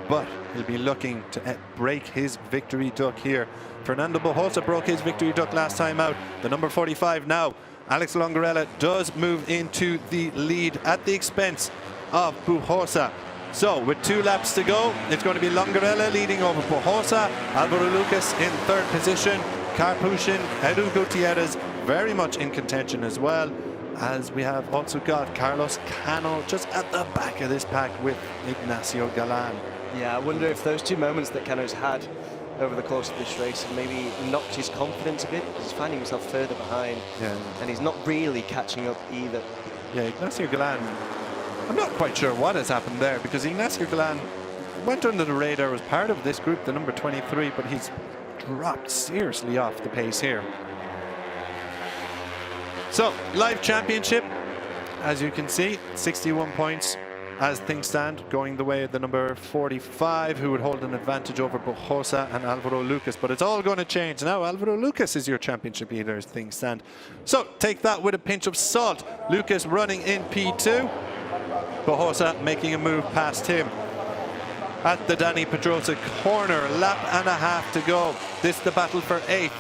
but he'll be looking to break his victory duck here. Fernando Bujosa broke his victory duck last time out. The number 45 now. Alex Longarella does move into the lead at the expense of Bujosa. So with 2 laps to go, it's going to be Longarella leading over Bujosa. Alvaro Lucas in 3rd position. Karpushin, Edu Gutierrez very much in contention as well, as we have also got Carlos Cano just at the back of this pack with Ignacio Galan. Yeah, I wonder if those 2 moments that Cano's had over the course of this race have maybe knocked his confidence a bit, because he's finding himself further behind, and he's not really catching up either. Yeah, Ignacio Galan, I'm not quite sure what has happened there, because Ignacio Galan went under the radar, was part of this group, the number 23, but he's dropped seriously off the pace here. So, live championship, as you can see, 61 points as things stand, going the way of the number 45, who would hold an advantage over Bujosa and Alvaro Lucas. But it's all going to change now. Alvaro Lucas is your championship leader as things stand. So take that with a pinch of salt. Lucas running in P2. Bujosa making a move past him at the Dani Pedrosa corner. Lap and a half to go. This is the battle for 8th.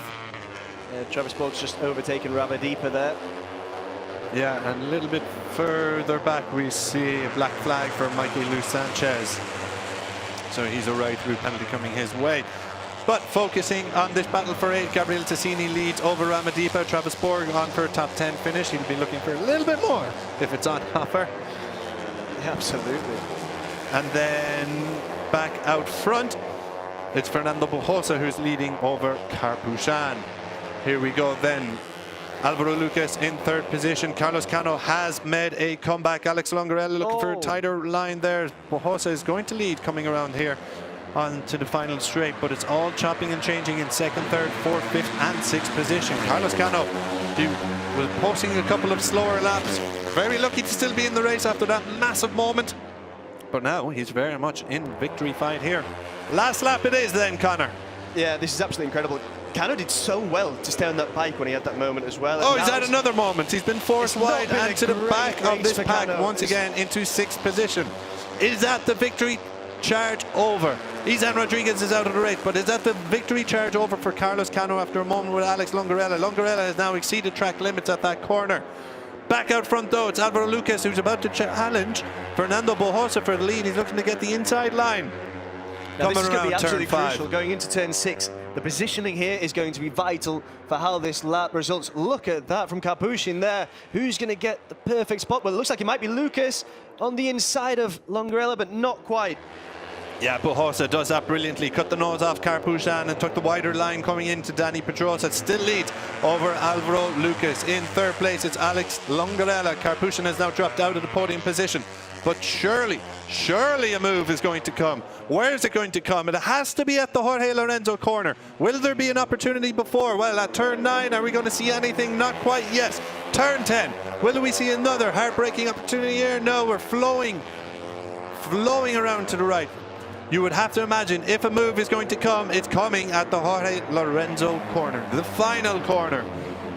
Travis Bold's just overtaken Ramadipa there. Yeah, and a little bit further back we see a black flag for Mikey Luis Sanchez. So he's a ride through penalty coming his way. But focusing on this battle for 8, Gabriel Tassini leads over Ramadipa. Travis Borg on for a top 10 finish. He'll be looking for a little bit more if it's on offer. Yeah, absolutely. And then back out front, it's Fernando Bujosa who's leading over Karpushin. Here we go then. Alvaro Lucas in 3rd position. Carlos Cano has made a comeback. Alex Longarella looking for a tighter line there. Bujosa is going to lead coming around here onto the final straight, but it's all chopping and changing in 2nd, 3rd, 4th, 5th and 6th position. Carlos Cano, he was posting a couple of slower laps. Very lucky to still be in the race after that massive moment. But now he's very much in victory fight here. Last lap it is then, Connor. Yeah, this is absolutely incredible. Cano did so well to stay on that bike when he had that moment as well. Oh, he's had another moment. He's been forced wide and to the back of this pack once again into 6th position. Is that the victory charge over? Izan Rodriguez is out of the race, but is that the victory charge over for Carlos Cano after a moment with Alex Longarella? Longarella has now exceeded track limits at that corner. Back out front though, it's Alvaro Lucas who's about to challenge Fernando Bojosa for the lead. He's looking to get the inside line. Now, this is going to be Coming around absolutely turn 5. crucial going into turn 6. The positioning here is going to be vital for how this lap results. Look at that from Capuchin there. Who's going to get the perfect spot? Well, it looks like it might be Lucas on the inside of Longarella, but not quite. Yeah, Bojosa does that brilliantly. Cut the nose off Carpuchan and took the wider line coming into Danny Pedrosa. It still leads over Alvaro Lucas. In 3rd place, it's Alex Longarella. Carpuchan has now dropped out of the podium position. But surely a move is going to come. Where is it going to come? It has to be at the Jorge Lorenzo corner. Will there be an opportunity before? Well, at turn 9, are we going to see anything? Not quite, yes. Turn 10, will we see another heartbreaking opportunity here? No, we're flowing around to the right. You would have to imagine if a move is going to come, it's coming at the Jorge Lorenzo corner, the final corner.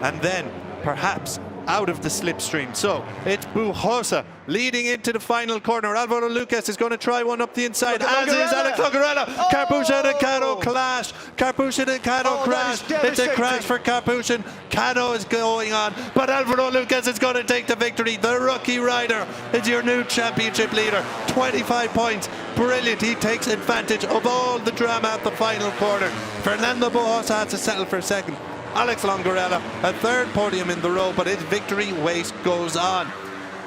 And then, perhaps, out of the slipstream. So it's Bojosa leading into the final corner. Alvaro Lucas is going to try one up the inside, as is Alex Longarella. Oh! Carpuchan and Cano clash. Carpuchan and Cano crash. It's a crash for Carpuchan. Cano is going on, but Alvaro Lucas is going to take the victory. The rookie rider is your new championship leader. 25 points. Brilliant. He takes advantage of all the drama at the final corner. Fernando Bojosa had to settle for 2nd. Alex Longarella, a 3rd podium in the row, but his victory race goes on.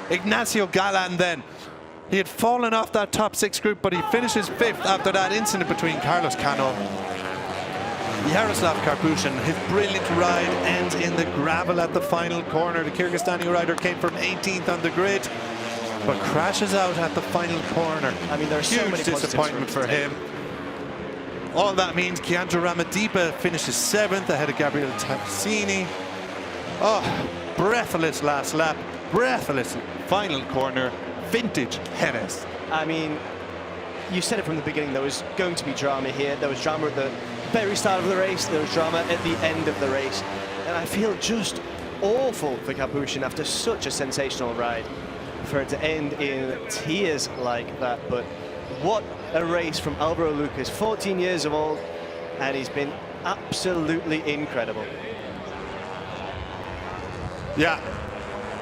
Ignacio Galán then. He had fallen off that top 6 group, but he finishes 5th after that incident between Carlos Cano. Yaroslav Carpuchan, his brilliant ride ends in the gravel at the final corner. The Kyrgyzstani rider came from 18th on the grid, but crashes out at the final corner. I mean, there's so many huge disappointment for him. All that means Kiandra Ramadipa finishes 7th ahead of Gabriel Tassini. Oh, breathless last lap, breathless final corner, vintage Jerez. I mean, you said it from the beginning, there was going to be drama here. There was drama at the very start of the race, there was drama at the end of the race. And I feel just awful for Capuchin after such a sensational ride, for it to end in tears like that. But what a race from Alvaro Lucas, 14 years old, and he's been absolutely incredible. Yeah,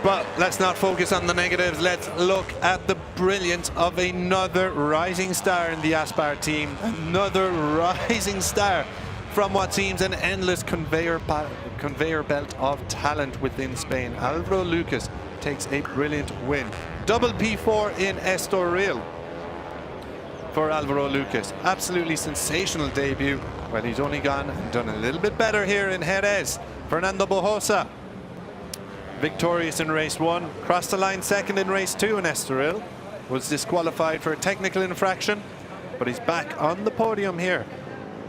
but let's not focus on the negatives. Let's look at the brilliance of another rising star in the Aspar team. Another rising star from what seems an endless conveyor belt of talent within Spain. Alvaro Lucas takes a brilliant win. Double P4 in Estoril for Alvaro Lucas. Absolutely sensational debut. Well, he's only gone and done a little bit better here in Jerez. Fernando Bojosa, victorious in race 1, crossed the line 2nd in race 2 in Estoril, was disqualified for a technical infraction, but he's back on the podium here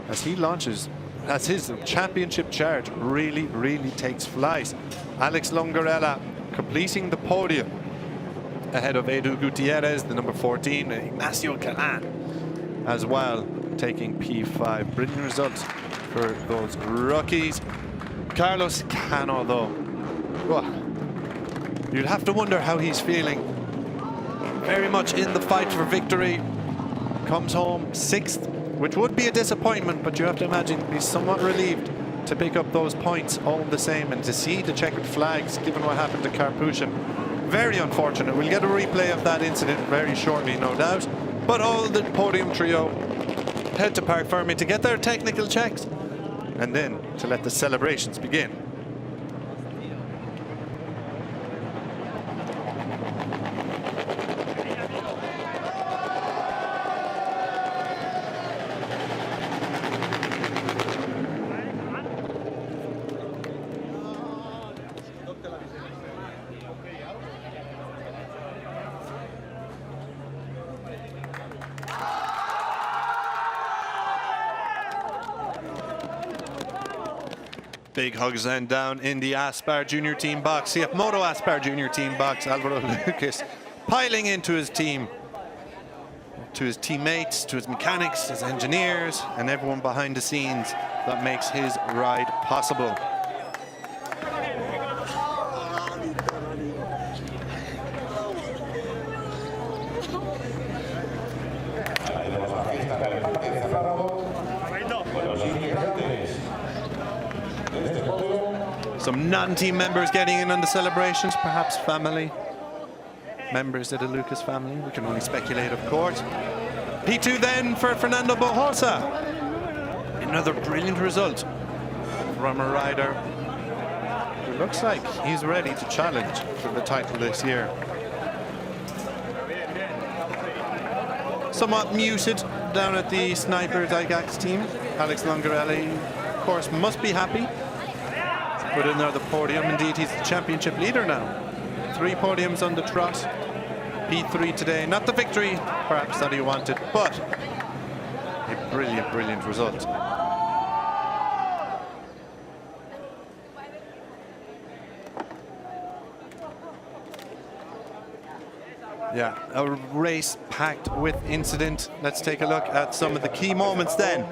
as he launches, as his championship charge really takes flight. Alex Longarella completing the podium ahead of Edu Gutierrez, the number 14, Ignacio Galán as well, taking P5. Brilliant results for those rookies. Carlos Cano, though, you'd have to wonder how he's feeling. Very much in the fight for victory. Comes home 6th, which would be a disappointment, but you have to imagine he's somewhat relieved to pick up those points all the same, and to see the checkered flags given what happened to Carpuchan. Very unfortunate. We'll get a replay of that incident very shortly, no doubt. But all the podium trio head to Parc Fermé to get their technical checks and then to let the celebrations begin. Big hugs then down in the Aspar Junior Team box. CF Moto Aspar Junior Team box. Alvaro Lucas piling into his team, to his teammates, to his mechanics, his engineers, and everyone behind the scenes that makes his ride possible. Some non-team members getting in on the celebrations, perhaps family members of the Lucas family. We can only speculate, of course. P2 then for Fernando Bojosa. Another brilliant result from a rider who looks like he's ready to challenge for the title this year. Somewhat muted down at the Sniper Gygax team. Alex Longarelli, of course, must be happy. Put another podium. Indeed, he's the championship leader now. 3 podiums on the trot. P3 today. Not the victory, perhaps, that he wanted, but a brilliant, brilliant result. Yeah, a race packed with incident. Let's take a look at some of the key moments then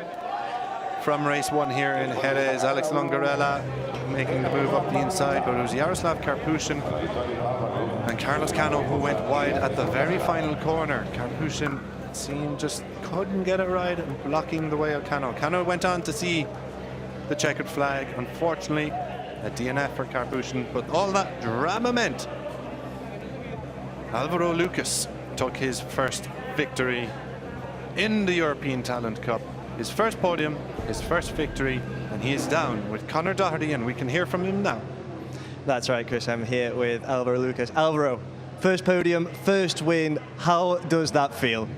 from race 1 here in Jerez. Alex Longarella making the move up the inside, but it was Yaroslav Karpushin and Carlos Cano who went wide at the very final corner. Karpushin, it seemed, just couldn't get it right and blocking the way of Cano. Cano went on to see the checkered flag. Unfortunately, a DNF for Karpushin, but all that drama meant Alvaro Lucas took his first victory in the European Talent Cup. His first podium, his first victory, and he is down with Conor Doherty, and we can hear from him now. That's right, Chris. I'm here with Alvaro Lucas. Alvaro, first podium, first win. How does that feel?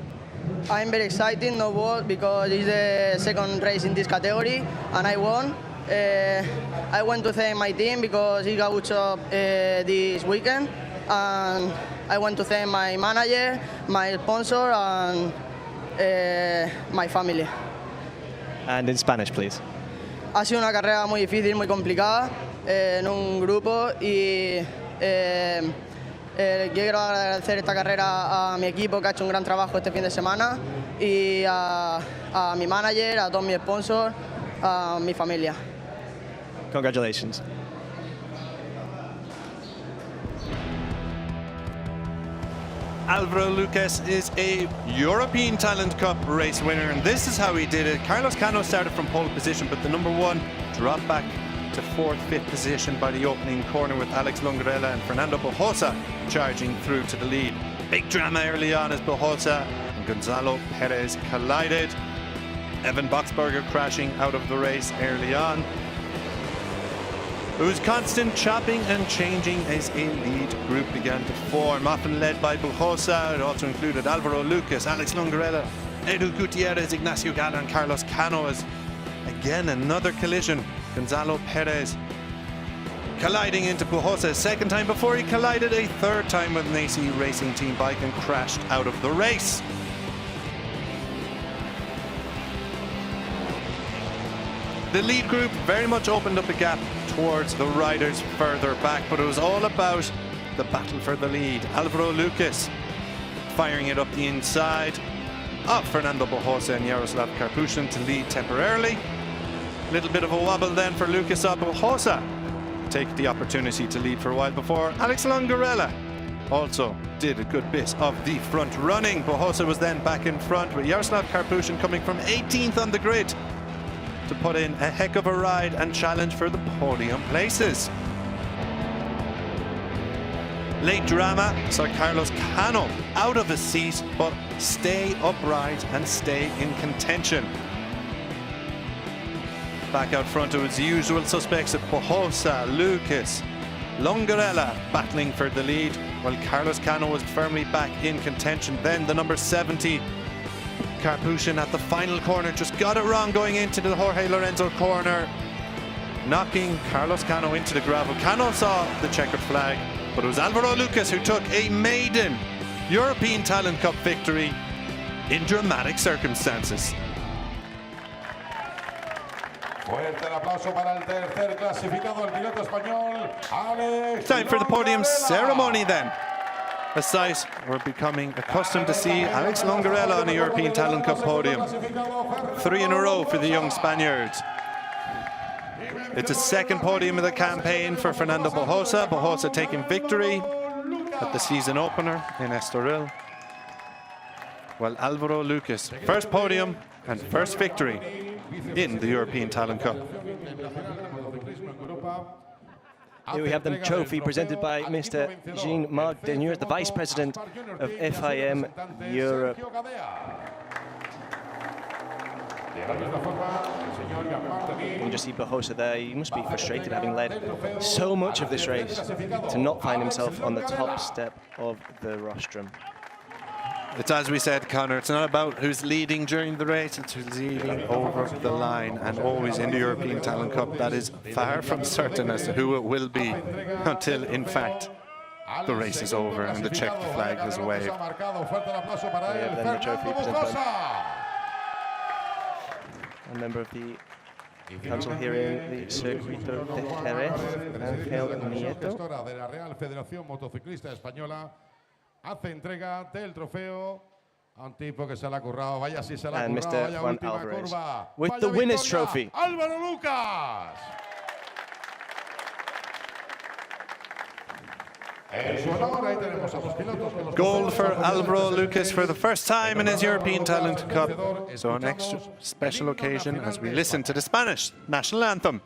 I'm very excited, no doubt, because it's the second race in this category, and I won. I want to thank my team because he got a good job this weekend, and I want to thank my manager, my sponsor, and my family. And in Spanish, please. Ha sido una carrera muy difícil, muy complicada, en un grupo, y quiero agradecer esta carrera a mi equipo que ha hecho un gran trabajo este fin de semana, y a mi manager, a todos mis sponsors, a mi familia. Congratulations. Alvaro Lucas is a European Talent Cup race winner, and this is how he did it. Carlos Cano started from pole position, but the number 1 dropped back to 4th, 5th position by the opening corner, with Alex Longarella and Fernando Bojosa charging through to the lead. Big drama early on as Bojosa and Gonzalo Perez collided. Evan Boxberger crashing out of the race early on. It was constant chopping and changing as a lead group began to form, often led by Bojosa. It also included Alvaro Lucas, Alex Longarella, Edu Gutierrez, Ignacio Gala, and Carlos Cano. As again another collision, Gonzalo Perez colliding into Bojosa a second time before he collided a third time with an AC Racing Team bike and crashed out of the race. The lead group very much opened up a gap towards the riders further back, but it was all about the battle for the lead. Alvaro Lucas firing it up the inside of Fernando Bojosa and Yaroslav Karpushin to lead temporarily. A little bit of a wobble then for Lucas. Bojosa take the opportunity to lead for a while before Alex Longarella also did a good bit of the front running. Bojosa was then back in front, with Yaroslav Karpushin coming from 18th on the grid to put in a heck of a ride and challenge for the podium places. Late drama saw Carlos Cano out of his seat, but stay upright and stay in contention. Back out front, it was the usual suspects of Bojosa, Lucas, Longarella battling for the lead, while Carlos Cano was firmly back in contention. Then the number 70, Karpushin, at the final corner just got it wrong going into the Jorge Lorenzo corner, knocking Carlos Cano into the gravel. Cano saw the checkered flag, but it was Alvaro Lucas who took a maiden European Talent Cup victory in dramatic circumstances. Fuerte el aplauso para el tercer clasificado, el piloto español, Alex. Time for the podium ceremony then. A sight we're becoming accustomed to see. Alex Longarella on a European Talent Cup podium. 3 in a row for the young Spaniard. It's a second podium of the campaign for Fernando Bojosa. Bojosa taking victory at the season opener in Estoril. Well, Álvaro Lucas, first podium and first victory in the European Talent Cup. Here we have the trophy presented by Mr. Jean-Marc Deneur, the Vice President of FIM Europe. You can just see Bojosa there. He must be frustrated having led so much of this race to not find himself on the top step of the rostrum. It's as we said, Connor, it's not about who's leading during the race, it's who's leading over the line. And always in the European Talent Cup, that is far from certain as to who it will be until, in fact, the race is over and the checked flag has waved. Yeah, then the trophy presented by a member of the council here in the Circuito de Jerez-Ángel Nieto. Hace entrega del trofeo a un tipo que se la ha currado. Vaya si se la ha And currado. Mr. Vaya Juan última Alvarez curva. with Vaya the winner's victoria, trophy. Álvaro Lucas. En su honor, ahí tenemos a los pilotos que los Gold for conocemos. Álvaro Lucas for the first time in his European Talent Cup. So an extra special occasion as we listen to the Spanish national anthem.